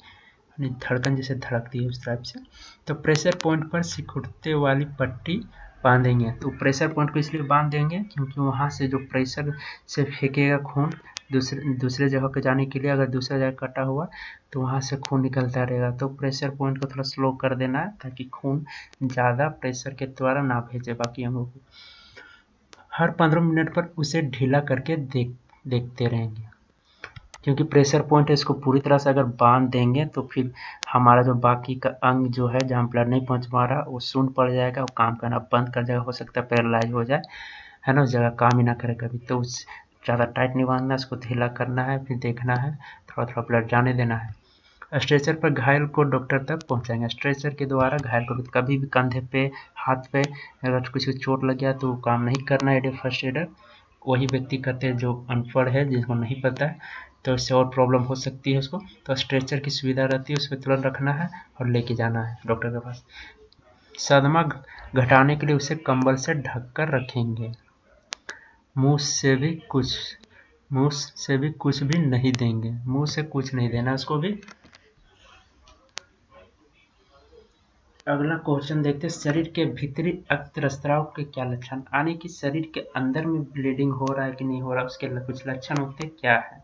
धड़कन जैसे धड़कती है उस टाइप से। तो प्रेशर पॉइंट पर सिकुड़ते वाली पट्टी बांधेंगे। तो प्रेशर पॉइंट को इसलिए बांध देंगे क्योंकि वहाँ से जो प्रेशर से फेंकेगा खून दूसरे जगह पे जाने के लिए, अगर दूसरा जगह कटा हुआ तो वहाँ से खून निकलता रहेगा। तो प्रेशर पॉइंट को थोड़ा स्लो कर देना है ताकि खून ज़्यादा प्रेशर के द्वारा ना भेजे बाकी अंगों को। हर 15 मिनट पर उसे ढीला करके देखते रहेंगे, क्योंकि प्रेशर पॉइंट है, इसको पूरी तरह से अगर बांध देंगे तो फिर हमारा जो बाकी का अंग जो है जहाँ ब्लड नहीं पहुँच पा रहा वो सुन्न पड़ जाएगा, वो काम करना बंद कर जाएगा, हो सकता है पैरालाइज हो जाए, है ना, उस जगह काम ही ना करे कभी। तो उस ज़्यादा टाइट नहीं बांधना, उसको ढीला करना है, फिर देखना है, थोड़ा थोड़ा ब्लड जाने देना है। स्ट्रेचर पर घायल को डॉक्टर तक पहुंचाएंगे। स्ट्रेचर के द्वारा घायल को कभी भी कंधे पे, हाथ पे अगर किसी को चोट लग गया तो वो काम नहीं करना है। फर्स्ट एडर वही व्यक्ति करते हैं जो अनपढ़ है, जिसको नहीं पता है, तो इससे और प्रॉब्लम हो सकती है उसको। तो स्ट्रेचर की सुविधा रहती है, उस पर तुरंत रखना है और लेके जाना है डॉक्टर के पास। सदमा घटाने के लिए उसे कंबल से ढक कर रखेंगे। मुंह से भी कुछ भी नहीं देंगे, मुंह से कुछ नहीं देना उसको भी। अगला क्वेश्चन देखते हैं, शरीर के भीतरी रक्तस्राव के क्या लक्षण, यानी कि शरीर के अंदर में ब्लीडिंग हो रहा है कि नहीं हो रहा, उसके कुछ लक्षण होते क्या है।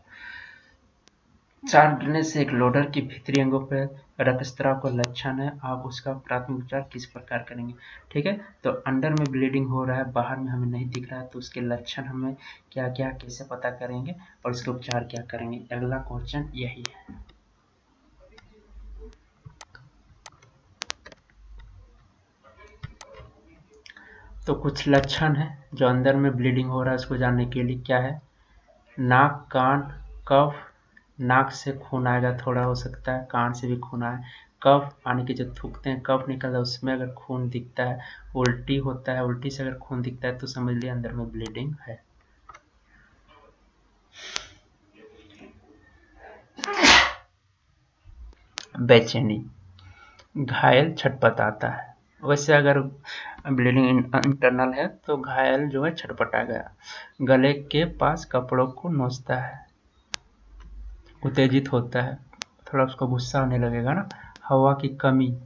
चार्टने से एक लोडर की भीतरी अंगों पर रक्तस्राव का लक्षण है, आप उसका प्राथमिक उपचार किस प्रकार करेंगे। ठीक है, तो अंदर में ब्लीडिंग हो रहा है, बाहर में हमें नहीं दिख रहा है, तो उसके लक्षण हमें क्या क्या कैसे पता करेंगे और उसके उपचार क्या करेंगे। अगला क्वेश्चन यही है। तो कुछ लक्षण है जो अंदर में ब्लीडिंग हो रहा है उसको जानने के लिए क्या है। नाक, कान, कफ, नाक से खून आएगा, थोड़ा हो सकता है कान से भी खून आए। कफ यानी कि जब थूकते हैं कफ निकलता है, उसमें अगर खून दिखता है। उल्टी होता है, उल्टी से अगर खून दिखता है तो समझ लिया अंदर में ब्लीडिंग है। बेचैनी, घायल छटपटाता है। वैसे अगर ब्लीडिंग इंटरनल है तो घायल जो है छटपटा गया। गले के पास कपड़ों को नोचता है, उत्तेजित होता है, थोड़ा उसको गुस्सा आने लगेगा ना। हवा की कमी,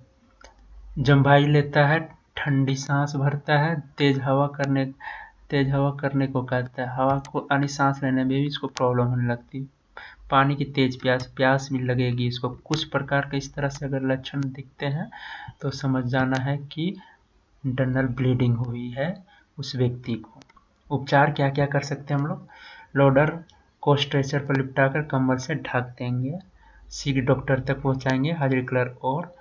जम्भाई लेता है, ठंडी सांस भरता है, तेज हवा करने को कहता है। हवा को यानी सांस लेने में भी इसको प्रॉब्लम होने लगती है। पानी की तेज प्यास भी लगेगी इसको। कुछ प्रकार के इस तरह से अगर लक्षण दिखते हैं तो समझ जाना है कि इंटरनल ब्लीडिंग हुई है उस व्यक्ति को। उपचार क्या क्या कर सकते हैं हम लोग? लोडर को स्ट्रेचर पर लिपटाकर कंबल से ढक देंगे, शीघ्र डॉक्टर तक पहुंचाएंगे, हाजिरी क्लर्क और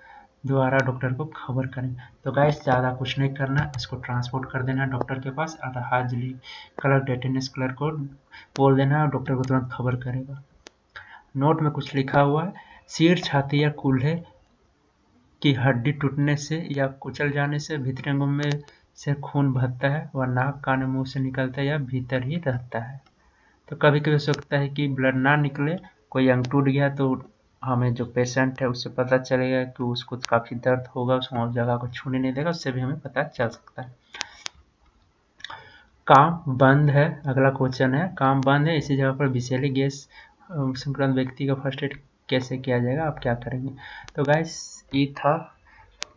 द्वारा डॉक्टर को खबर करें। तो गाइस ज़्यादा कुछ नहीं करना, इसको ट्रांसपोर्ट कर देना डॉक्टर के पास और हाजिरी क्लर्क अटेंडेंस क्लर्क को बोल देना और डॉक्टर को तुरंत खबर करेगा। नोट में कुछ लिखा हुआ है, सिर, छाती या कूल्हे की हड्डी टूटने से या कुचल जाने से भीतरी अंगों में से खून बहता है, वह नाक, कान, मुंह से निकलता है या भीतर ही रहता है। तो कभी कभी हो सकता है कि ब्लड ना निकले, कोई अंग टूट गया तो हमें जो पेशेंट है उससे पता चलेगा कि उसको काफ़ी दर्द होगा, उसको उस जगह को छूने नहीं देगा, उससे भी हमें पता चल सकता है। काम बंद है, अगला क्वेश्चन है, काम बंद है, इसी जगह पर विषैली गैस संक्रांत व्यक्ति का फर्स्ट एड कैसे किया जाएगा, आप क्या करेंगे? तो गाइस ये था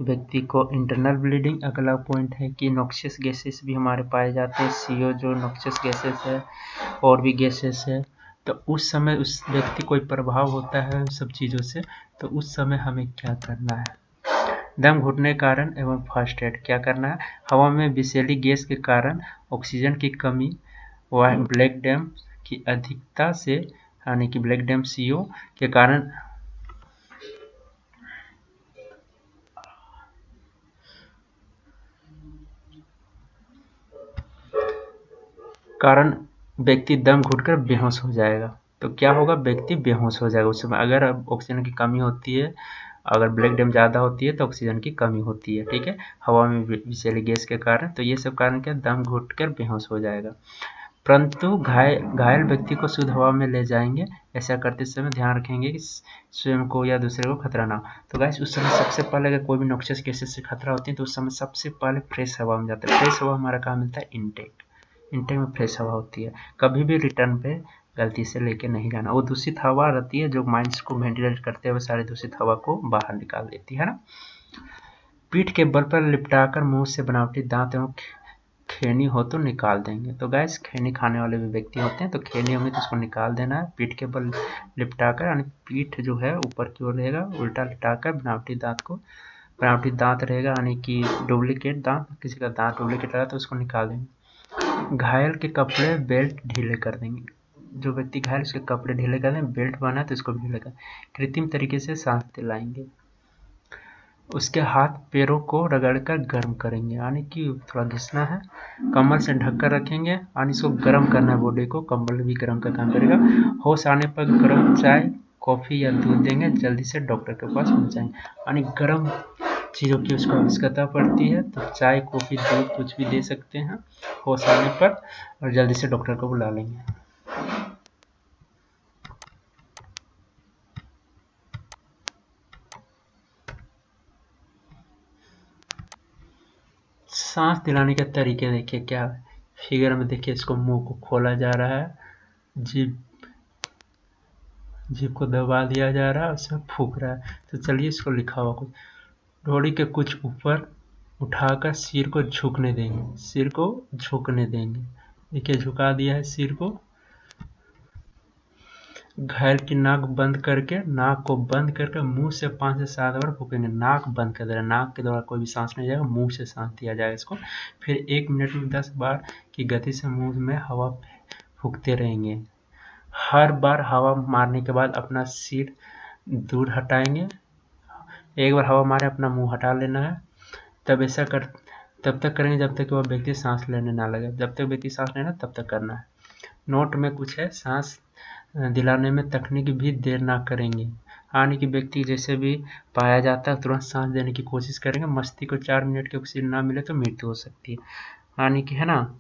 व्यक्ति को इंटरनल ब्लीडिंग। अगला पॉइंट है कि नॉक्सियस गैसेस भी हमारे पाए जाते हैं, CO जो नॉक्सियस गैसेस है और भी गैसेस है। तो उस समय उस व्यक्ति कोई प्रभाव होता है सब चीज़ों से, तो उस समय हमें क्या करना है? दम घुटने के कारण एवं फर्स्ट एड क्या करना है? हवा में विषैली गैस के कारण ऑक्सीजन की कमी व ब्लैक डैम की अधिकता से यानी कि ब्लैक डैम CO के कारण व्यक्ति दम घुटकर बेहोश हो जाएगा। तो क्या होगा? व्यक्ति बेहोश हो जाएगा उस समय। अगर ऑक्सीजन की कमी होती है, अगर ब्लैक डैम ज़्यादा होती है तो ऑक्सीजन की कमी होती है, ठीक है, हवा में विषैली गैस के कारण। तो ये सब कारण क्या? दम घुटकर बेहोश हो जाएगा। परंतु घायल व्यक्ति को शुद्ध हवा में ले जाएंगे। ऐसा करते समय ध्यान रखेंगे कि स्वयं को या दूसरे को खतरा ना हो। तो गाइस उस समय सबसे पहले अगर कोई भी नॉक्सियस गैसेस से खतरा होती है तो उस समय सबसे पहले फ्रेश हवा में जाता है। फ्रेश हवा हमारा कहाँ मिलता है? इनटेक में फ्रेश हवा होती है। कभी भी रिटर्न पे गलती से लेके नहीं जाना। वो दूषित हवा रहती है जो माइंड्स को वेंटिलेट करते हुए सारी दूषित हवा को बाहर निकाल देती है ना। पीठ के बल पर लिपटाकर मुंह से बनावटी दांत एवं खैनी हो तो निकाल देंगे। तो गैस खैनी खाने वाले भी व्यक्ति होते हैं, तो खैनी होंगे तो उसको निकाल देना है। पीठ के बल लिपटाकर यानी पीठ जो है ऊपर की ओर रहेगा, उल्टा लिटाकर बनावटी दांत रहेगा यानी कि डुप्लीकेट दांत, किसी का दांत डुप्लीकेट रहा तो उसको निकाल देंगे। घायल के कपड़े बेल्ट ढीले कर देंगे। जो व्यक्ति घायल उसके कपड़े ढीले कर देंगे, बेल्ट बना है तो इसको ढीले कर। कृत्रिम तरीके से सांस दिलाएंगे। उसके हाथ पैरों को रगड़कर गर्म करेंगे यानी कि थोड़ा घिसना है। कंबल से ढककर रखेंगे यानी इसको गर्म करना है बॉडी को, कंबल भी गर्म का काम करेगा। होश आने पर गर्म चाय, कॉफ़ी या दूध देंगे, जल्दी से डॉक्टर के पास पहुंचाएंगे। यानी गर्म चीज़ों की उसको आवश्यकता पड़ती है तो चाय, कॉफ़ी, दूध कुछ भी दे सकते हैं होश आने पर, और जल्दी से डॉक्टर को बुला लेंगे। सांस दिलाने के तरीके देखिए क्या है। फिगर में देखिए, इसको मुंह को खोला जा रहा है, जीभ को दबा दिया जा रहा है, उसमें फूंक रहा है। तो चलिए इसको लिखा हुआ कुछ। डोरी के कुछ ऊपर उठाकर सिर को झुकने देंगे। देखिए झुका दिया है सिर को। घायल की नाक को बंद करके मुंह से 5 से 7 बार फूकेंगे। नाक बंद कर देना, नाक के द्वारा कोई भी सांस नहीं जाएगा, मुंह से सांस दिया जाएगा इसको। फिर 1 मिनट में 10 बार की गति से मुंह में हवा फूकते रहेंगे। हर बार हवा मारने के बाद अपना सिर दूर हटाएंगे। एक बार हवा मारे अपना मुंह हटा लेना है। तब तक करेंगे जब तक वह व्यक्ति सांस लेने ना लगे। जब तक व्यक्ति सांस लेना तब तक करना है। नोट में कुछ है, सांस दिलाने में तकनीक भी देर ना करेंगे यानी कि व्यक्ति जैसे भी पाया जाता है तुरंत सांस देने की कोशिश करेंगे। मस्तिष्क को 4 मिनट की ऑक्सीजन ना मिले तो मृत्यु हो सकती है। यानी कि है ना,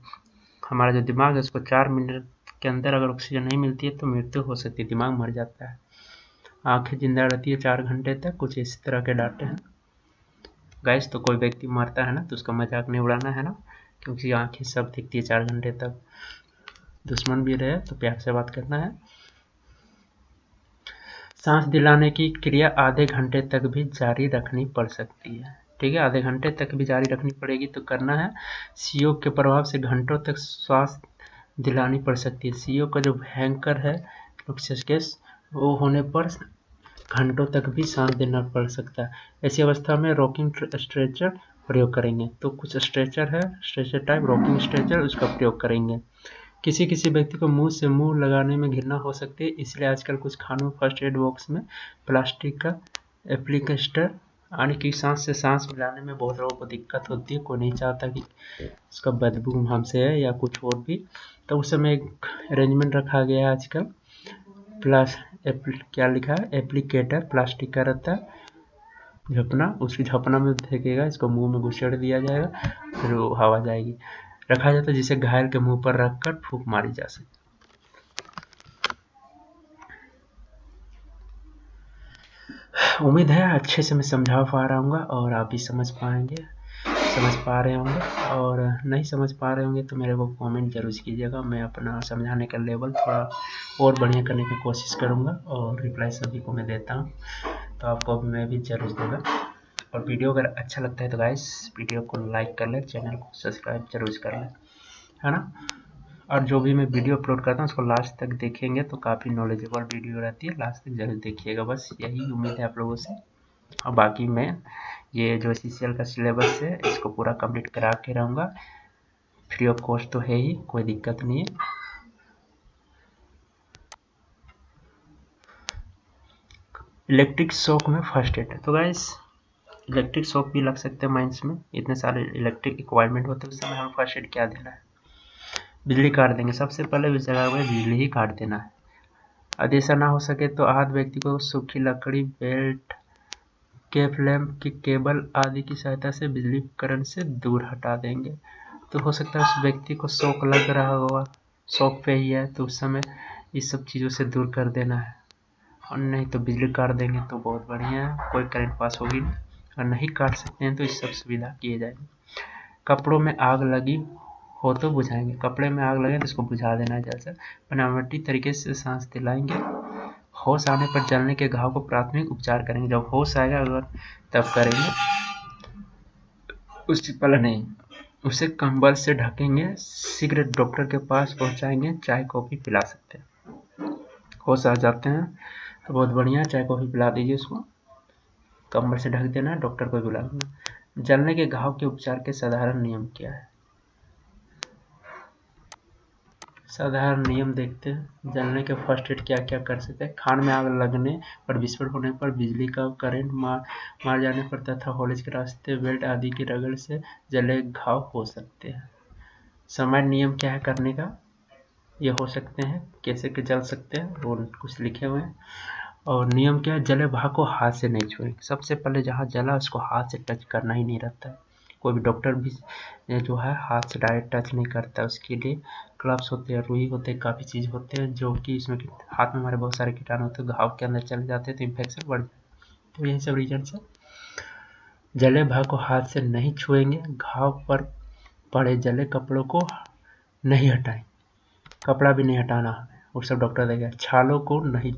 हमारा जो दिमाग है उसको 4 मिनट के अंदर अगर ऑक्सीजन नहीं मिलती है तो मृत्यु हो सकती है, दिमाग मर जाता है। आंखें जिंदा रहती है 4 घंटे तक, कुछ इस तरह के डाटे हैं। गैस तो कोई व्यक्ति मरता है ना तो उसका मजाक नहीं उड़ाना है ना, क्योंकि आंखें सब दिखती है 4 घंटे तक। दुश्मन भी रहे तो प्यार से बात करना है। सांस दिलाने की क्रिया आधे घंटे तक भी जारी रखनी पड़ सकती है। ठीक है, आधे घंटे तक भी जारी रखनी पड़ेगी तो करना है। सीओ के प्रभाव से घंटों तक श्वास दिलानी पड़ सकती है। सीओ का जो भयंकर है नोक्सियस गैस, वो होने पर घंटों तक भी सांस देना पड़ सकता है। ऐसी अवस्था में रॉकिंग स्ट्रेचर प्रयोग करेंगे। तो कुछ स्ट्रेचर है, स्ट्रेचर टाइप रॉकिंग स्ट्रेचर, उसका प्रयोग करेंगे। किसी किसी व्यक्ति को मुंह से मुंह लगाने में घृणा हो सकती है, इसलिए आजकल कुछ खानों फर्स्ट एड बॉक्स में प्लास्टिक का एप्लीकेस्टर, यानी कि सांस से सांस मिलाने में बहुत लोगों को दिक्कत होती है, कोई नहीं चाहता कि उसका बदबू हमसे है या कुछ और भी, तो उस समय एक अरेंजमेंट रखा गया है आजकल। क्या लिखा है, एप्लीकेटर प्लास्टिक का रहता है, झपना, उसकी झपना में फेंकेगा, इसको मुंह में घुसेड़ दिया जाएगा, फिर वो हवा जाएगी, रखा जाता है जिसे घायल के मुंह पर रखकर फूंक मारी जा सके। उम्मीद है अच्छे से मैं समझा पा रहा हूँ और आप भी समझ पा रहे होंगे, और नहीं समझ पा रहे होंगे तो मेरे को कमेंट जरूर कीजिएगा। मैं अपना समझाने का लेवल थोड़ा और बढ़िया करने की कोशिश करूँगा, और रिप्लाई सभी को मैं देता हूँ, तो आपको भी मैं भी जरूर दूँगा। और वीडियो अगर अच्छा लगता है तो गाइस वीडियो को लाइक कर लें, चैनल को सब्सक्राइब जरूर कर लें, है ना। और जो भी मैं वीडियो अपलोड करता हूँ उसको लास्ट तक देखेंगे तो काफ़ी नॉलेजेबल वीडियो रहती है, लास्ट तक जरूर देखिएगा, बस यही उम्मीद है आप लोगों से। और बाकी मैं ये जो CCL का सिलेबस है इसको पूरा कंप्लीट करा के रहूँगा, फ्री ऑफ कॉस्ट तो है ही, कोई दिक्कत नहीं है। इलेक्ट्रिक शॉक में फर्स्ट एड है, तो गाइस इलेक्ट्रिक शॉक भी लग सकते हैं माइंस में, इतने सारे इलेक्ट्रिक इक्वाइपमेंट होते हैं, उस समय हम फर्स्ट एड क्या देना है, बिजली काट देंगे, सबसे पहले उस जगह में बिजली ही काट देना है। यदि ऐसा ना हो सके तो आहत व्यक्ति को सूखी लकड़ी, बेल्ट, केप लैंप की केबल आदि की सहायता से बिजली करंट से दूर हटा देंगे। तो हो सकता है उस व्यक्ति को शॉक लग रहा होगा, शॉक पे ही है, तो उस समय इस सब चीज़ों से दूर कर देना है, और नहीं तो बिजली काट देंगे तो बहुत बढ़िया है, कोई करंट पास होगी नहीं, और नहीं काट सकते हैं तो इस सब सुविधा किए जाएंगे। कपड़ों में आग लगी हो तो बुझाएंगे, कपड़े में आग लगे तो इसको बुझा देना है, जैसे बनावटी तरीके से सांस दिलाएंगे। होश आने पर जलने के घाव को प्राथमिक उपचार करेंगे, जब होश आएगा अगर तब करेंगे, उससे पहले नहीं। उसे कंबल से ढकेंगे, शीघ्र डॉक्टर के पास पहुंचाएंगे, चाय कॉफ़ी पिला सकते हैं। होश आ जाते हैं तो बहुत बढ़िया, चाय कॉफ़ी पिला दीजिए उसको, कंबल से ढक देना, डॉक्टर को बुला लेना। जलने के घाव के उपचार के साधारण नियम क्या है, साधारण नियम देखते हैं। जलने के फर्स्ट एड क्या क्या कर सकते हैं। खान में आग लगने पर, विस्फोट होने पर, बिजली का करंट मार जाने पर तथा कॉलेज के रास्ते, बेल्ट आदि की रगड़ से जले घाव हो सकते हैं। सामान्य नियम क्या है करने का, ये हो सकते हैं, कैसे के जल सकते हैं वो कुछ लिखे हुए हैं। और नियम क्या है, जले भाग को हाथ से नहीं छुएंगे, सबसे पहले जहाँ जला उसको हाथ से टच करना ही नहीं रहता है, कोई भी डॉक्टर भी जो है हाथ से डायरेक्ट टच नहीं करता, उसके लिए ग्लव्स होते हैं, रुई होते हैं, काफ़ी चीज़ होते हैं जो कि इसमें हाथ में हमारे बहुत सारे कीटाणु होते हैं, घाव के अंदर चले जाते हैं तो इन्फेक्शन बढ़ जाता है, तो यही सब रीजन से जले भाग को हाथ से नहीं छुएंगे। घाव पर पड़े जले कपड़ों को नहीं हटाएं, कपड़ा भी नहीं हटाना हमें, वो सब डॉक्टर देगा। छालों को नहीं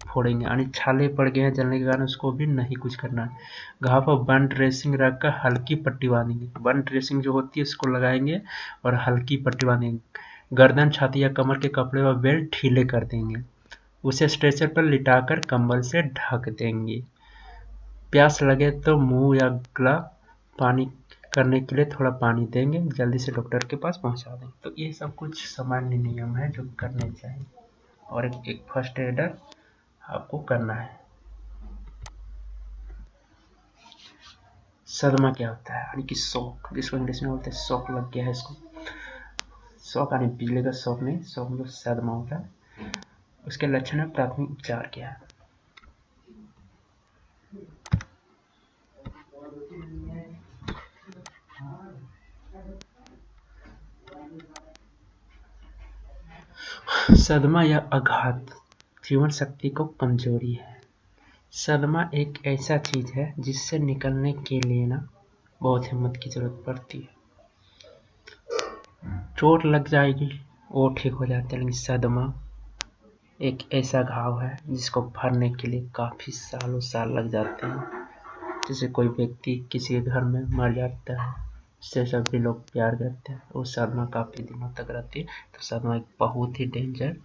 फोड़ेंगे, यानी छाले पड़ गए हैं जलने के कारण, उसको भी नहीं कुछ करना है। घाव पर बर्न ड्रेसिंग रखकर हल्की पट्टी बांधेंगे, बर्न ड्रेसिंग जो होती है उसको लगाएंगे और हल्की पट्टी बांधेंगे। गर्दन, छाती या कमर के कपड़े व बेल्ट ढीले कर देंगे, उसे स्ट्रेचर पर लिटाकर कंबल से ढक देंगे। प्यास लगे तो मुंह या गला पानी करने के लिए थोड़ा पानी देंगे, जल्दी से डॉक्टर के पास पहुंचा देंगे। तो ये सब कुछ सामान्य नियम है जो करने चाहिए, और एक फर्स्ट एडर आपको करना है। सदमा क्या होता है, यानी कि शॉक, जिसको इंग्लिश में बोलते हैं शॉक लग गया है इसको, शॉक यानी बिजली का शॉक नहीं, शॉक में सदमा होता है। उसके लक्षण में प्राथमिक उपचार क्या है। सदमा या आघात जीवन शक्ति को कमजोरी है, सदमा एक ऐसा चीज है जिससे निकलने के लिए ना बहुत हिम्मत की जरूरत पड़ती है। चोट लग जाएगी वो ठीक हो जाता है, लेकिन सदमा एक ऐसा घाव है जिसको भरने के लिए काफी सालों साल लग जाते हैं। जैसे कोई व्यक्ति किसी के घर में मर जाता है, उससे सभी लोग प्यार करते हैं, वो सदमा काफी दिनों तक रहती है। तो सदमा एक बहुत ही डेंजर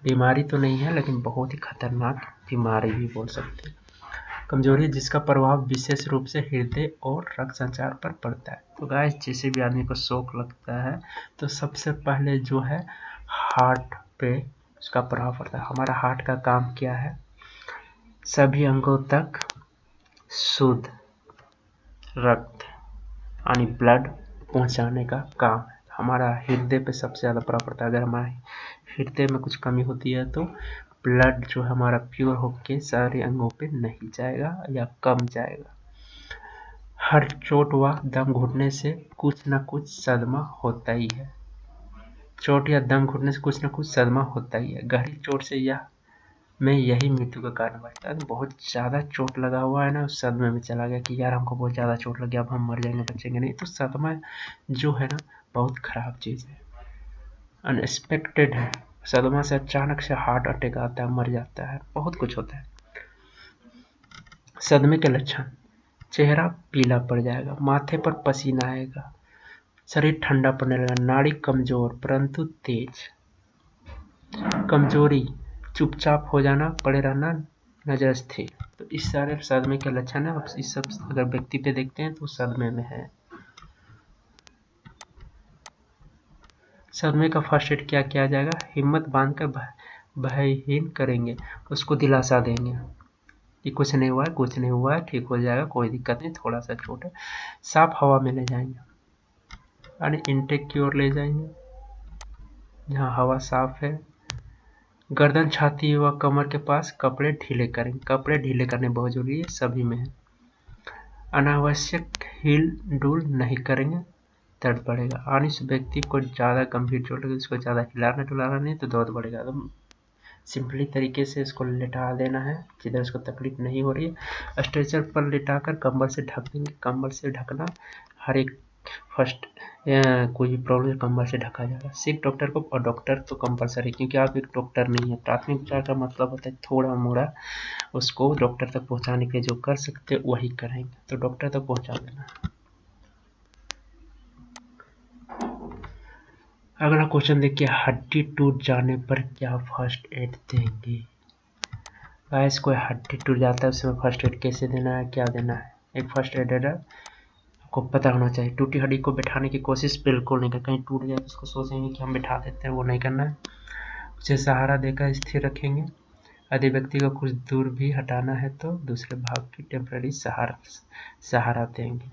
बीमारी तो नहीं है, लेकिन बहुत ही खतरनाक बीमारी भी बोल सकते हैं। कमजोरी जिसका प्रभाव विशेष रूप से हृदय और रक्त संचार पर पड़ता है। तो गाइस, जिसे भी आदमी को शौक लगता है तो सबसे पहले जो है हार्ट पे उसका प्रभाव पड़ता है। हमारा हार्ट का काम क्या है? सभी अंगों तक शुद्ध रक्त यानी ब्लड पहुंचाने का काम है। हमारा हृदय पे सबसे ज़्यादा प्रभाव पड़ता है। अगर हमारे हृदय में कुछ कमी होती है तो ब्लड जो है हमारा प्योर होके सारे अंगों पे नहीं जाएगा या कम जाएगा। हर चोट व दम घुटने से कुछ न कुछ सदमा होता ही है। चोट या दम घुटने से कुछ न कुछ सदमा होता ही है। गहरी चोट से यही मृत्यु का कारण बनता है। तो बहुत ज़्यादा चोट लगा हुआ है ना, उस सदमे में चला गया कि यार हमको बहुत ज़्यादा चोट लग गया, अब हम मर जाएंगे, बचेंगे नहीं। तो सदमा जो है ना बहुत खराब चीज़ है, अनएक्सपेक्टेड है। सदमा से अचानक से हार्ट अटैक आता है, मर जाता है, बहुत कुछ होता है। सदमे के लक्षण: चेहरा पीला पड़ जाएगा, माथे पर पसीना आएगा, शरीर ठंडा पड़ने लगेगा, नाड़ी कमजोर परंतु तेज, कमजोरी, चुपचाप हो जाना, पड़े रहना, नजर स्थिर। तो इस सारे सदमे के लक्षण है। इस सब अगर व्यक्ति पे देखते हैं तो सदमे में है। सदमे का फर्स्ट एड क्या किया जाएगा? हिम्मत बांधकर भयहीन करेंगे, उसको दिलासा देंगे कि कुछ नहीं हुआ है, कुछ नहीं हुआ है, ठीक हो जाएगा, कोई दिक्कत नहीं, थोड़ा सा चोट है। साफ हवा में ले जाएंगे यानी इनटेक की ओर ले जाएंगे जहाँ हवा साफ है। गर्दन, छाती व कमर के पास कपड़े ढीले करेंगे। कपड़े ढीले करने बहुत जरूरी है, सभी में है। अनावश्यक हिल डुल नहीं करेंगे, दर्द बढ़ेगा। और इस व्यक्ति को ज़्यादा गंभीर चोट लगे, इसको ज़्यादा हिलाना डुलाना नहीं तो दर्द बढ़ेगा। तो सिंपली तरीके से इसको लिटा देना है जिधर इसको तकलीफ नहीं हो रही है। स्ट्रेचर पर लिटाकर कंबल से ढक देंगे। कंबल से ढकना हर एक फर्स्ट कोई भी प्रॉब्लम कंबल से ढका जाएगा। सिर्फ डॉक्टर को, और डॉक्टर तो कंपलसरी, क्योंकि आप एक डॉक्टर नहीं है। प्राथमिक उपचार का मतलब होता है थोड़ा मोड़ा उसको डॉक्टर तक पहुंचाने के लिए जो कर सकते वही करेंगे, तो डॉक्टर तक पहुंचा देना। अगला क्वेश्चन देखिए, हड्डी टूट जाने पर क्या फर्स्ट एड देंगे? गाइस, कोई हड्डी टूट जाता है उसमें फर्स्ट एड कैसे देना है, क्या देना है? एक फर्स्ट एड आपको पता होना चाहिए। टूटी हड्डी को बैठाने की कोशिश बिल्कुल नहीं करनी। कहीं टूट जाए तो उसको सोचेंगे कि हम बैठा देते हैं, वो नहीं करना है। उसे सहारा देकर स्थिर रखेंगे। यदि व्यक्ति को कुछ दूर भी हटाना है तो दूसरे भाग की टेम्पररी सहारा देंगे।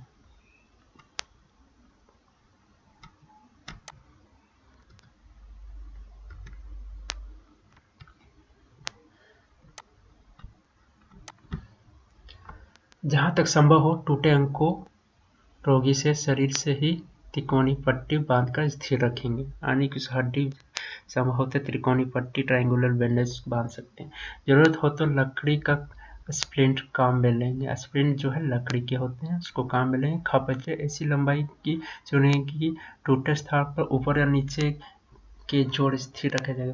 जहाँ तक संभव हो टूटे अंग को रोगी से शरीर से ही त्रिकोणी पट्टी बांधकर स्थिर रखेंगे, यानी कि उस हड्डी संभव होते त्रिकोणी पट्टी ट्रायंगुलर बैंडेज बांध सकते हैं। जरूरत हो तो लकड़ी का स्प्लिंट काम में लेंगे। स्प्लिंट जो है लकड़ी के होते हैं, उसको काम में लेंगे। खपचे ऐसी लंबाई की चुनेंगे कि टूटे स्थान पर ऊपर या नीचे के जोड़ स्थिर रखे जाएंगे।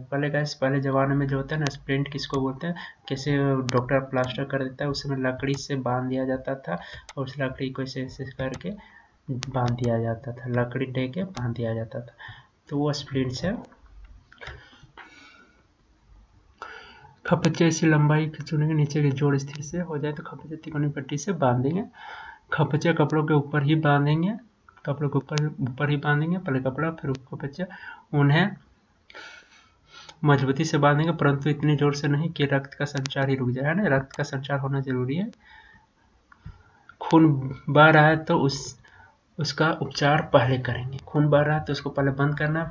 पहले ज़माने में जो होता है ना, स्प्लिंट किसको बोलते हैं, कैसे डॉक्टर प्लास्टर कर देता है, उसमें लकड़ी से बांध दिया जाता था और उस लकड़ी को ऐसे ऐसे करके बांध दिया जाता था, लकड़ी दे के बांध दिया जाता था, तो वो स्प्लिंट है। खपचे ऐसी लंबाई के चुनेंगे नीचे के जोड़ स्थिर से हो जाए तो खपचे तिकोनी पट्टी से बांध देंगे। खपचे कपड़ों के ऊपर ही बांधेंगे, कपड़ों के ऊपर ही बांधेंगे, पहले कपड़ा फिर खपचे। उन्हें मजबूती से बांधेंगे परंतु इतनी जोर से नहीं कि रक्त का संचार ही रुक जाए, है ना, रक्त का संचार होना जरूरी है। खून बह रहा है तो उसका उपचार पहले करेंगे। खून बह रहा है तो उसको पहले बंद करना,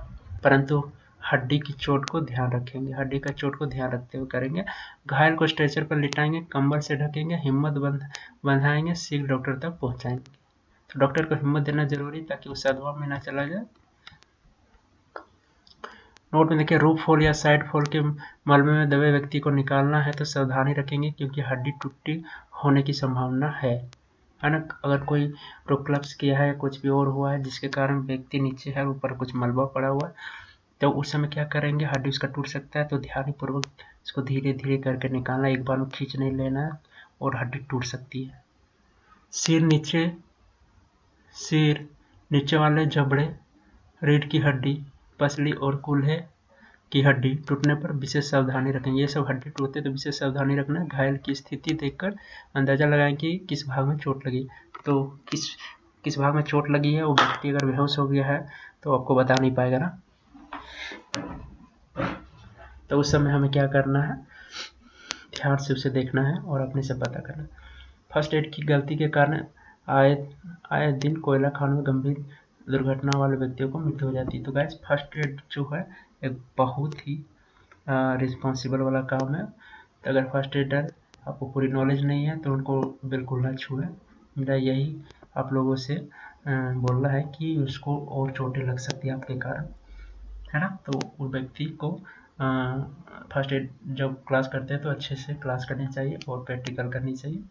परंतु हड्डी की चोट को ध्यान रखेंगे, हड्डी का चोट को ध्यान रखते हुए करेंगे। घायल को स्ट्रेचर पर लिटाएंगे, कंबल से ढकेंगे, हिम्मत बंधाएंगे, शीघ्र डॉक्टर तक पहुंचाएंगे। तो डॉक्टर को हिम्मत देना जरूरी ताकि वो सदमा में ना चला जाए। नोट में देखिए, रूफ होल या साइड फोल के मलबे में दबे व्यक्ति को निकालना है तो सावधानी रखेंगे क्योंकि हड्डी टूटी होने की संभावना है ना। अगर कोई प्रोक्लप्स किया है, कुछ भी और हुआ है जिसके कारण व्यक्ति नीचे है, ऊपर कुछ मलबा पड़ा हुआ है, तो उस समय क्या करेंगे, हड्डी उसका टूट सकता है, तो ध्यानपूर्वक इसको धीरे धीरे करके निकालना, एक बार में खींच नहीं लेना है और हड्डी टूट सकती है। सिर नीचे वाले जबड़े, रीढ़ की हड्डी, पसली और कूल्हे की हड्डी टूटने पर विशेष सावधानी रखें। ये सब हड्डी टूटते तो विशेष सावधानी रखना। घायल की स्थिति देखकर अंदाजा लगाएं कि किस भाग में चोट लगी। तो किस भाग में चोट लगी है, वो व्यक्ति अगर बेहोश हो गया है तो आपको बता नहीं पाएगा ना। तो उस समय हमें क्या करना है, ध्यान से उसे देखना है और अपने से पता करना। फर्स्ट एड की गलती के कारण आए दिन कोयला खानों में गंभीर दुर्घटना वाले व्यक्तियों को मृत्यु हो जाती है। तो गाइस, फर्स्ट एड जो है एक बहुत ही रिस्पॉन्सिबल वाला काम है। तो अगर फर्स्ट एडर आपको पूरी नॉलेज नहीं है तो उनको बिल्कुल ना छुए। मेरा यही आप लोगों से बोलना है कि उसको और चोटें लग सकती है आपके कारण, है ना। तो उस व्यक्ति को फर्स्ट एड जब क्लास करते हैं तो अच्छे से क्लास करनी चाहिए और प्रैक्टिकल करनी चाहिए,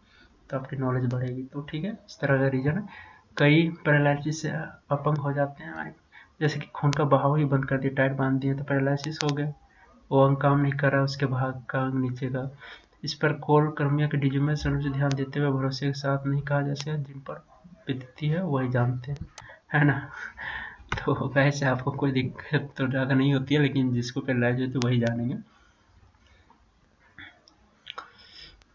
तो आपकी नॉलेज बढ़ेगी। तो ठीक है, इस तरह का रीजन है। कई पैरालिसिस से अपंग हो जाते हैं हमारे, जैसे कि खून का बहाव ही बंद कर दिया, टाइट बांध दिया तो पैरालिसिस हो गया, वो अंग काम नहीं कर रहा, उसके भाग का अंग नीचे का। इस पर कोल कर्मियों के डिजिटल सर्विस ध्यान देते हुए भरोसे के साथ नहीं कहा जा सकता, जिन पर बीतती है वही जानते हैं, है ना। तो वैसे आपको कोई दिक्कत तो ज़्यादा नहीं होती है, लेकिन जिसको पैरालाइज होती है वही जानेंगे।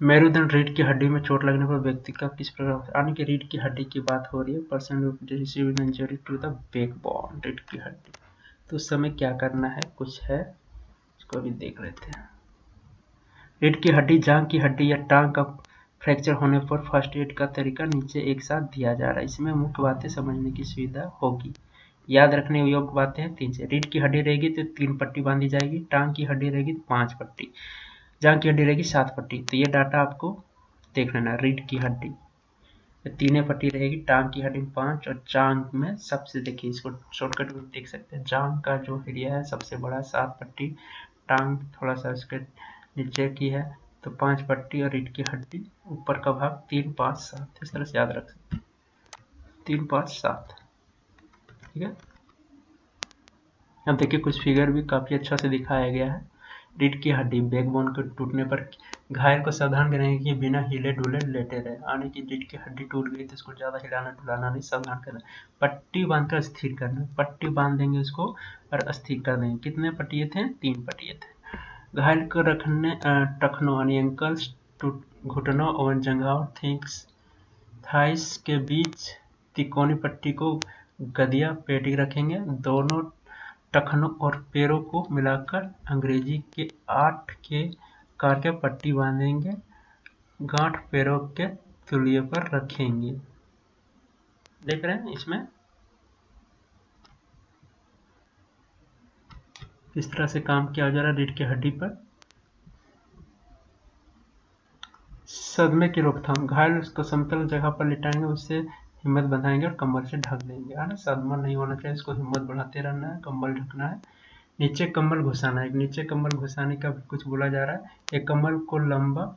मेरुदंड रीढ़ की हड्डी में चोट लगने पर व्यक्ति का किस प्रकार, यानी कि रीढ़ की हड्डी की बात हो रही है, person receiving injury to the backbone, रीढ़ की हड्डी। तो उस समय क्या करना है, कुछ है, इसको भी देख लेते हैं। रीढ़ की हड्डी, जांघ की हड्डी या टांग का फ्रैक्चर होने पर फर्स्ट एड का तरीका नीचे एक साथ दिया जा रहा है। इसमें मुख्य बातें समझने की सुविधा होगी। याद रखने योग्य बातें हैं 3 से। रीढ़ की हड्डी रहेगी तो 3 पट्टी बांधी जाएगी, टांग की हड्डी रहेगी तो 5 पट्टी, जांघ की हड्डी रहेगी 7 पट्टी। तो ये डाटा आपको देख लेना। रीढ़ की हड्डी 3 पट्टी रहेगी, टांग की हड्डी 5 और जांघ में सबसे, देखिए इसको शॉर्टकट में देख सकते हैं, जांघ का जो एरिया है सबसे बड़ा 7 पट्टी, टांग थोड़ा सा उसके नीचे की है तो 5 पट्टी, और रीढ़ की हड्डी ऊपर का भाग 3, 5, 7, इस तरह से याद रख सकते हैं, 3, 5, 7। ठीक है, अब देखिए कुछ फिगर भी काफी अच्छा से दिखाया गया है। रीढ़ की हड्डी, बैकबोन के टूटने पर घायल को सावधान करेंगे कि बिना हिले डुले लेटे रहे। यानी कि रीढ़ की हड्डी टूट गई तो इसको ज्यादा हिलाना डुलाना नहीं, सावधान करना, पट्टी बांधकर स्थिर करना, पट्टी बांध देंगे उसको और स्थिर कर देंगे। कितने पट्टिए थे, 3 पट्टिए थे। घायल को रखने टखनों यानी एंकल्स, घुटनों और जंघाओं, थाइस के बीच तिकोनी पट्टी को गदिया पेटी रखेंगे। दोनों टखनों और पैरों को मिलाकर अंग्रेजी के 8 के कार के पट्टी बांधेंगे, गांठ पैरों के तुलिये पर रखेंगे। देख रहे हैं इसमें किस तरह से काम किया जा रहा है रीढ़ की हड्डी पर। सदमे की रोकथाम, घायल उसको समतल जगह पर लिटाएंगे, उससे हिम्मत बढ़ाएंगे और कंबल से ढक देंगे, है ना। सदमा नहीं होना चाहिए, इसको हिम्मत बढ़ाते रहना है, कंबल ढकना है। नीचे कंबल घुसाना है, नीचे कंबल घुसाने का भी कुछ बोला जा रहा है। एक कंबल को लंबा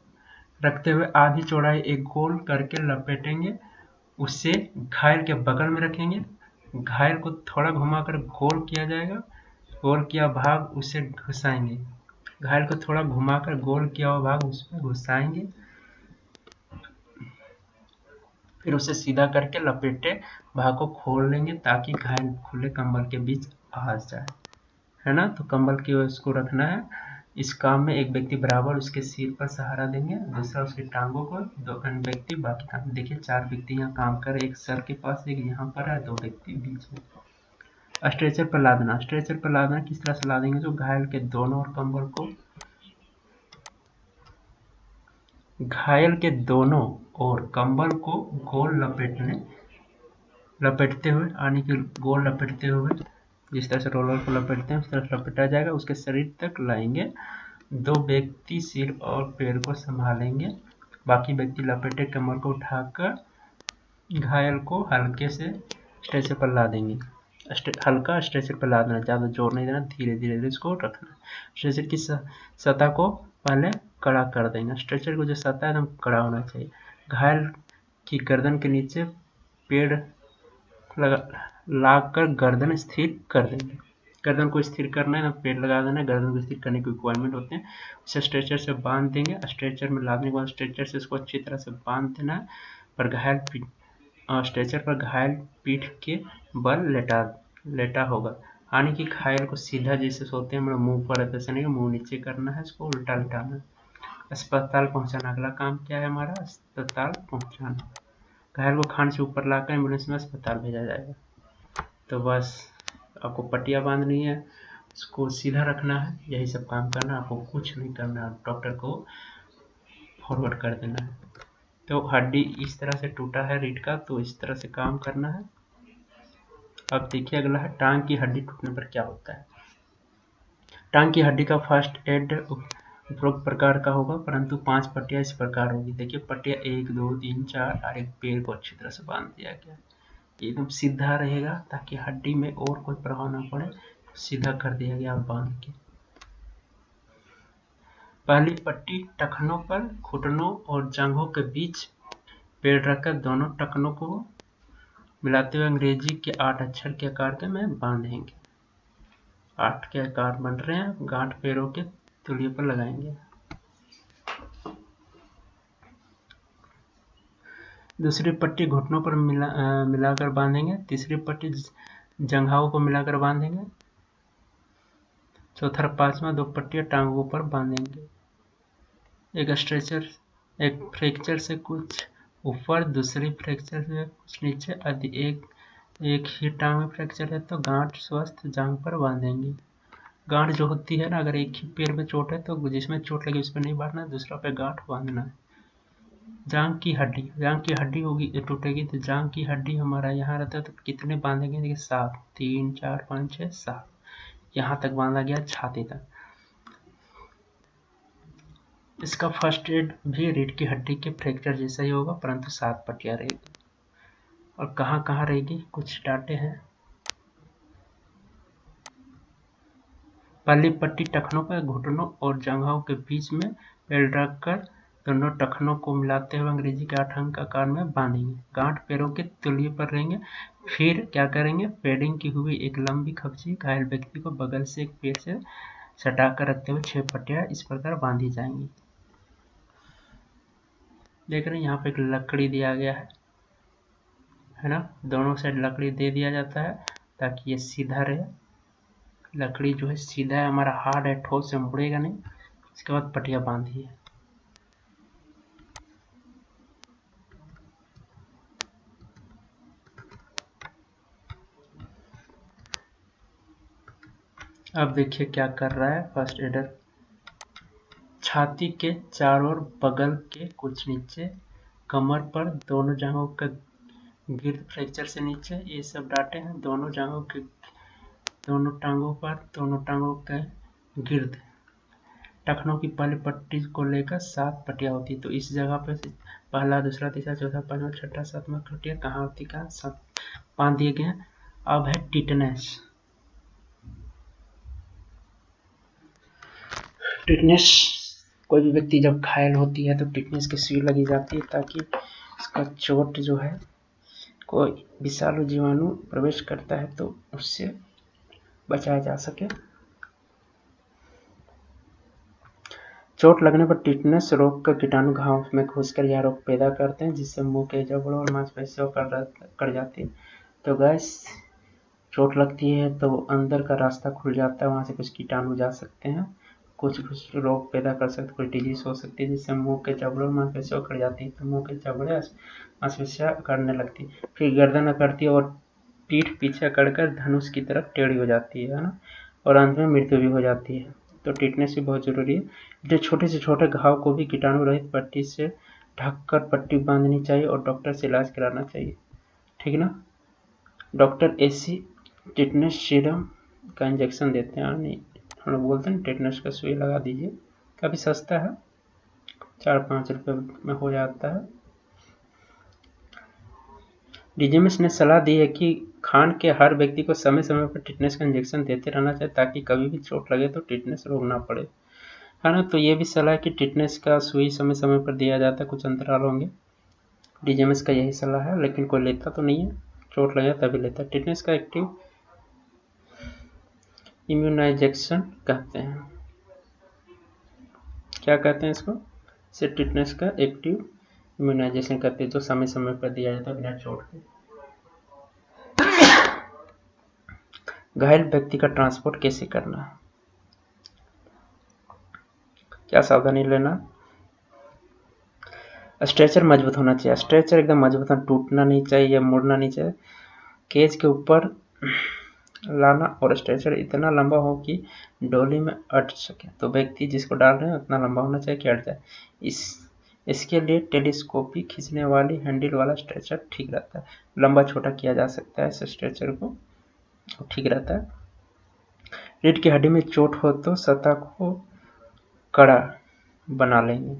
रखते हुए आधी चौड़ाई एक गोल करके लपेटेंगे, उससे घायल के बगल में रखेंगे। घायल को थोड़ा घुमाकर गोल किया जाएगा, गोल किया भाग उसे घुसाएंगे। घायल को थोड़ा घुमाकर गोल किया हुआ भाग उसमें घुसाएंगे, फिर उसे सीधा करके लपेटे भाग को खोल लेंगे ताकि घायल खुले कंबल के बीच आ जाए, है ना। तो कंबल की उसको रखना है। इस काम में एक व्यक्ति बराबर उसके सिर पर सहारा देंगे, दूसरा उसकी टांगों को, 2 अन्य व्यक्ति बाकी टांग। देखिए 4 व्यक्ति यहाँ काम कर, एक सर के पास, एक यहाँ पर है, 2 व्यक्ति बीच में। स्ट्रेचर पर लादना, स्ट्रेचर पर लादना किस तरह से लादेंगे, जो घायल के दोनों और कंबल को, घायल के दोनों और कंबल को गोल लपेटते हुए, यानी कि गोल लपेटते हुए, जिस तरह से रोलर को लपेटते हैं उस तरह से लपेटा जाएगा, उसके शरीर तक लाएंगे। 2 व्यक्ति सिर और पैर को संभालेंगे, बाकी व्यक्ति लपेटे कमर को उठाकर घायल को हल्के से स्ट्रेचर पर ला देंगे। हल्का स्ट्रेचर पर ला देना, ज़्यादा जोर नहीं देना, धीरे धीरे इसको रखना। स्ट्रेचर की सतह को पहले कड़ा कर देंगे। स्ट्रेचर को जो सतह है एकदम कड़ा होना चाहिए। घायल की गर्दन के नीचे पेड़ लाकर गर्दन स्थिर कर देंगे। गर्दन को स्थिर करना है ना, पेड़ लगा देना है, गर्दन को स्थिर करने के रिक्वायरमेंट होते हैं। उसे स्ट्रेचर से बांध देंगे। स्ट्रेचर में लादने के बाद स्ट्रेचर से इसको अच्छी तरह से बांध देना है। स्ट्रेचर पर घायल पीठ के बल लेटा होगा, यानी कि घायल को सीधा जैसे सोते हैं, मुंह पर ऐसे नहीं, मुंह नीचे करना है, इसको उल्टा लेटाना है। अस्पताल पहुंचाना, अगला काम क्या है हमारा, अस्पताल पहुंचाना। घायल को खान से ऊपर लाकर एम्बुलेंस में अस्पताल भेजा जाएगा। तो बस आपको पट्टियाँ बांधनी है, उसको सीधा रखना है, यही सब काम करना है, आपको कुछ नहीं करना है, डॉक्टर को फॉरवर्ड कर देना है। तो हड्डी इस तरह से टूटा है रीढ़ का, तो इस तरह से काम करना है। अब देखिए अगला है टांग की हड्डी टूटने पर क्या होता है। टांग की हड्डी का फर्स्ट एड उपरोक्त प्रकार का होगा, परंतु 5 पट्टियाँ इस प्रकार होगी। देखिए पट्टियाँ 1 2 3 4 और एक पैर को अच्छी तरह से बांध दिया गया, एकदम सीधा रहेगा ताकि हड्डी में और कोई प्रभाव ना पड़े, सीधा कर दिया गया बांध के। पहली पट्टी टखनों पर घुटनों और जांघों के बीच पैर रखकर दोनों टखनों को मिलाते हुए अंग्रेजी के 8 अक्षर के आकार के में बांधेंगे। 8 के आकार बन रहे हैं, गांठ पैरों के तुलिये पर लगाएंगे। दूसरी पट्टी घुटनों पर मिलाकर बांधेंगे। तीसरी पट्टी जंघाओं को मिलाकर बांधेंगे। चौथा और पांचवा 2 पट्टियां टांगों पर बांधेंगे। एक फ्रैक्चर से कुछ ऊपर, दूसरी फ्रैक्चर से कुछ नीचे, आदि एक ही टांग में फ्रैक्चर है तो गांठ स्वस्थ जांघ पर बांधेंगे। गांठ जो होती है ना, अगर एक ही पैर में चोट है तो जिसमें चोट लगी उस पर नहीं बांधना, दूसरा पे गांठ बांधना है। जांघ की हड्डी होगी टूटेगी तो जांघ की हड्डी हमारा यहाँ रहता है, तो कितने बांधेंगे, देखिए 7, 3 4 5 6 7, यहाँ तक बांधा गया, छाती तक। इसका फर्स्ट एड भी रीढ़ की हड्डी के फ्रैक्चर जैसा ही होगा, परंतु 7 पट्टियां रहेगी। और कहाँ कहाँ रहेगी, कुछ डाटे हैं। पहली पट्टी टखनों पर घुटनों और जंघों के बीच में पैर रखकर दोनों टखनों को मिलाते हुए अंग्रेजी के 8 अंक आकार में बांधेंगे। गांठ पैरों के तलिए पर रहेंगे। फिर क्या करेंगे, पैडिंग की हुई एक लंबी खपची घायल व्यक्ति को बगल से एक पैर से सटाकर रखते हुए 6 पट्टियां इस प्रकार बांधी जाएंगी। देख रहे हैं यहाँ पे एक लकड़ी दिया गया है ना, दोनों साइड लकड़ी दे दिया जाता है ताकि ये सीधा रहे। लकड़ी जो है सीधा है, हमारा हार्ड है, ठोस से मुड़ेगा नहीं। इसके बाद पट्टियां बांधिए। अब देखिए क्या कर रहा है फर्स्ट एडर। छाती के चारों ओर, बगल के कुछ नीचे, कमर पर, दोनों जांघों का गिर्द फ्रैक्चर से नीचे, ये सब डाटे हैं। दोनों जांघों के, दोनों टांगों पर, दोनों टांगों के गिर्द, टखनों की पहली पट्टी को लेकर 7 पट्टियां होती है। तो इस जगह पे पहला, दूसरा, तीसरा, चौथा, पांचवा, छठा, सातवां पट्टियां कहाँ होती, कहाँ, सब बांध दिए गए हैं। अब है टिटनेस। टिटनेस, कोई भी व्यक्ति जब घायल होती है तो टिटनेस की सुई लगी जाती है ताकि उसका चोट जो है, कोई विषालु जीवाणु प्रवेश करता है तो उससे बचाया जा सके। चोट लगने पर टिटनेस रोग का कीटाणु घाव में घुसकर यह रोग पैदा करते हैं, जिससे मुंह के जबड़ों और मांसपेशियों कट जाती है। तो गैस, चोट लगती है तो अंदर का रास्ता खुल जाता है, वहाँ से कुछ कीटाणु जा सकते हैं, कुछ रोग पैदा कर सकते, कोई डिजीज हो सकती है, जिससे मुंह के जबड़ों और मांसपेशियां अकड़ जाती है। तो मुंह के जबड़े मांसपेशियां अकड़ने लगती है, फिर गर्दन अकड़ती है और पीठ पीछे अकड़कर धनुष की तरफ टेढ़ी हो जाती है ना, और अंत में मृत्यु भी हो जाती है। तो टिटनेस भी बहुत जरूरी है। जो छोटे से छोटे घाव को भी कीटाणु रहित पट्टी से ढककर पट्टी बांधनी चाहिए और डॉक्टर से इलाज कराना चाहिए, ठीक ना। डॉक्टर ऐसी टिटनेस सीरम का इंजेक्शन देते हैं, नहीं हम लोग बोलते हैं टिटनेस का सुई लगा दीजिए। काफ़ी सस्ता है, 4-5 रुपये में हो जाता है। डीजीएमएस ने सलाह दी है कि खान के हर व्यक्ति को समय समय पर टिटनेस का इंजेक्शन देते रहना चाहिए ताकि कभी भी चोट लगे तो टिटनेस रोकना पड़े, है ना। तो ये भी सलाह है कि टिटनेस का सुई समय समय पर दिया जाता है, कुछ अंतराल होंगे। डीजीएमएस का यही सलाह है, लेकिन कोई लेता तो नहीं है, चोट लगे तभी लेता है। टिटनेस का एक्टिव इम्यूनाइजेशन कहते हैं, क्या कहते हैं इसको, इसे टिटनेस का एक्टिव इम्यूनाइजेशन कहते हैं, जो समय समय पर दिया जाता है बिना चोट के। घायल व्यक्ति का ट्रांसपोर्ट कैसे करना, क्या सावधानी लेना। स्ट्रेचर मजबूत होना चाहिए, स्ट्रेचर एकदम मजबूत होना, टूटना नहीं चाहिए या मुड़ना नहीं चाहिए। केज के ऊपर लाना और स्ट्रेचर इतना लंबा हो कि डोली में अट सके, तो व्यक्ति जिसको डाल रहे हैं उतना लंबा होना चाहिए कि अट जाए। इसके लिए टेलीस्कोपी खींचने वाली हैंडल वाला स्ट्रेचर ठीक रहता है, लंबा छोटा किया जा सकता है इस स्ट्रेचर को, ठीक रहता है। रीढ़ की हड्डी में चोट हो तो सतह को कड़ा बना लेंगे,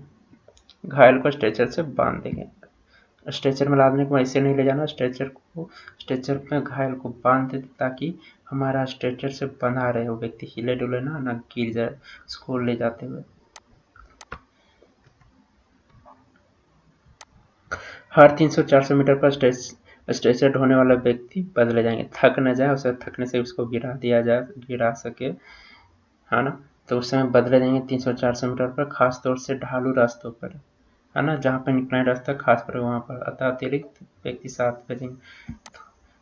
घायल को स्ट्रेचर से बांध देंगे। स्ट्रेचर में लादने को ऐसे नहीं ले जाना, स्ट्रेचर में घायल को बांध देते ताकि हमारा स्ट्रेचर से बंधा रहे, वो व्यक्ति हिले डुले ना गिर जाए उसको ले जाते हुए। हर 300-400 मीटर पर स्ट्रेचर ढोने वाला व्यक्ति बदले जाएंगे, थक न जाए, उसे थकने से उसको गिरा सके, है ना। तो उस समय बदले जाएंगे 300-400 मीटर पर, खास तौर से ढालू रास्तों पर, है ना, जहाँ पर इंक्लाइन रास्ता खास पर वहाँ पर। अतः अतिरिक्त व्यक्ति साथ में रहेंगे,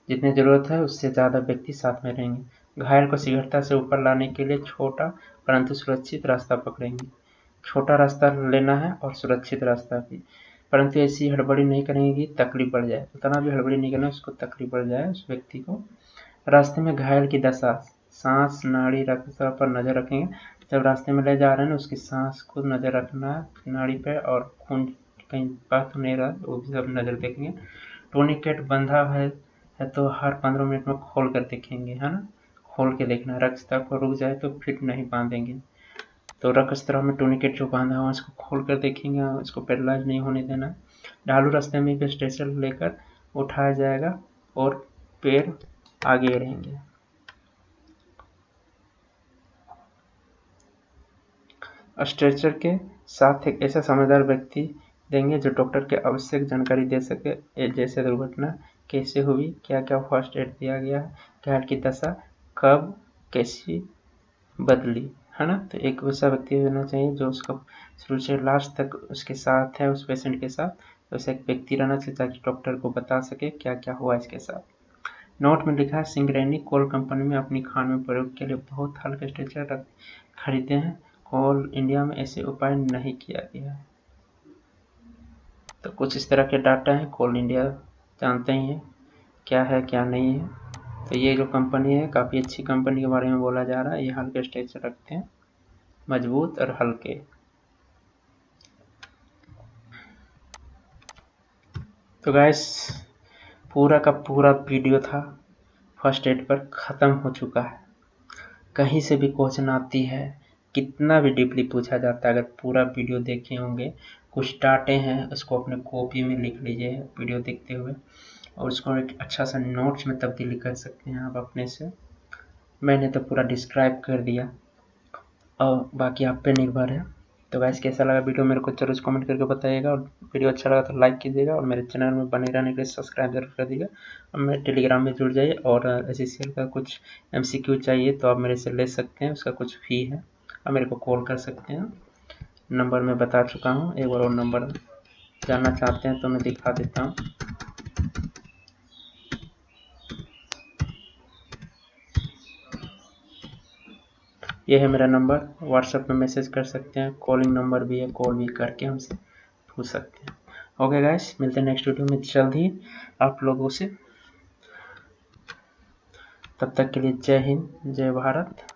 जितनी जरूरत है उससे ज़्यादा व्यक्ति साथ में रहेंगे। घायल को शीघ्रता से ऊपर लाने के लिए छोटा परंतु सुरक्षित रास्ता पकड़ेंगे, छोटा रास्ता लेना है और सुरक्षित रास्ता भी, परंतु ऐसी हड़बड़ी नहीं करेंगे कि तकलीफ बढ़ जाए, उतना भी हड़बड़ी नहीं करना उसको तकलीफ बढ़ जाए उस व्यक्ति को। रास्ते में घायल की दशा, सांस नाड़ी रक्तचाप पर नजर रखेंगे, जब रास्ते में ले जा रहे हैं ना उसकी सांस को नजर रखना नाड़ी पे, और खून कहीं बह तो नहीं रहा वो भी सब नजर देखेंगे। टूर्निकेट बंधा है तो हर 15 मिनट में खोल कर देखेंगे, है ना, खोल के देखना, रक्तचाप को रुक जाए तो फिर नहीं बांधेंगे। तो रक्तस्राव में टूर्निकेट जो बांधा हुआ उसको खोल कर देखेंगे, उसको पैरालाइज नहीं होने देना। ढालू रास्ते में भी स्ट्रेचर लेकर उठाया जाएगा और पैर आगे रहेंगे। स्ट्रेचर के साथ एक ऐसा समझदार व्यक्ति देंगे जो डॉक्टर के आवश्यक जानकारी दे सके, जैसे दुर्घटना कैसे हुई, क्या क्या फर्स्ट एड दिया गया है, घायल की दशा कब कैसी बदली, है ना। तो एक वैसा व्यक्ति होना चाहिए जो उसका शुरू से लास्ट तक उसके साथ है, उस पेशेंट के साथ वैसा एक व्यक्ति रहना चाहिए ताकि डॉक्टर को बता सके क्या क्या हुआ इसके साथ। नोट में लिखा है, सिंगरेनी कोल कंपनी में अपनी खान में प्रयोग के लिए बहुत हल्के स्ट्रेचर खरीदे हैं, कोल इंडिया में ऐसे उपाय नहीं किया गया है। तो कुछ इस तरह के डाटा हैं, कोल इंडिया जानते ही हैं क्या है क्या नहीं है। तो ये जो कंपनी है काफ़ी अच्छी कंपनी के बारे में बोला जा रहा है, ये हल्के स्ट्रेचर रखते हैं, मजबूत और हल्के। तो गैस पूरा का पूरा वीडियो था फर्स्ट एड पर, ख़त्म हो चुका है। कहीं से भी क्वेश्चन आती है, कितना भी डीपली पूछा जाता है, अगर पूरा वीडियो देखे होंगे, कुछ डाटे हैं उसको अपने कॉपी में लिख लीजिए वीडियो देखते हुए, और उसको एक अच्छा सा नोट्स में तब्दीली कर सकते हैं आप अपने से। मैंने तो पूरा डिस्क्राइब कर दिया और बाकी आप पे निर्भर है। तो गाइस कैसा लगा वीडियो मेरे को जरूर कमेंट करके बताइएगा, और वीडियो अच्छा लगा तो लाइक कीजिएगा, और मेरे चैनल में बने रहने के लिए सब्सक्राइब जरूर कर दीजिएगा, और मेरे टेलीग्राम में जुड़ जाइए। और एसएससीएल का कुछ MCQ चाहिए तो आप मेरे से ले सकते हैं, उसका कुछ फ़ी है, आप मेरे को कॉल कर सकते हैं, नंबर मैं बता चुका हूँ, एक बार और नंबर जानना चाहते हैं तो मैं दिखा देता हूँ। ये है मेरा नंबर, व्हाट्सएप में मैसेज कर सकते हैं, कॉलिंग नंबर भी है, कॉल भी करके हमसे पूछ सकते हैं। ओके गाइस, मिलते हैं नेक्स्ट वीडियो में जल्द ही आप लोगों से, तब तक के लिए जय हिंद जय भारत।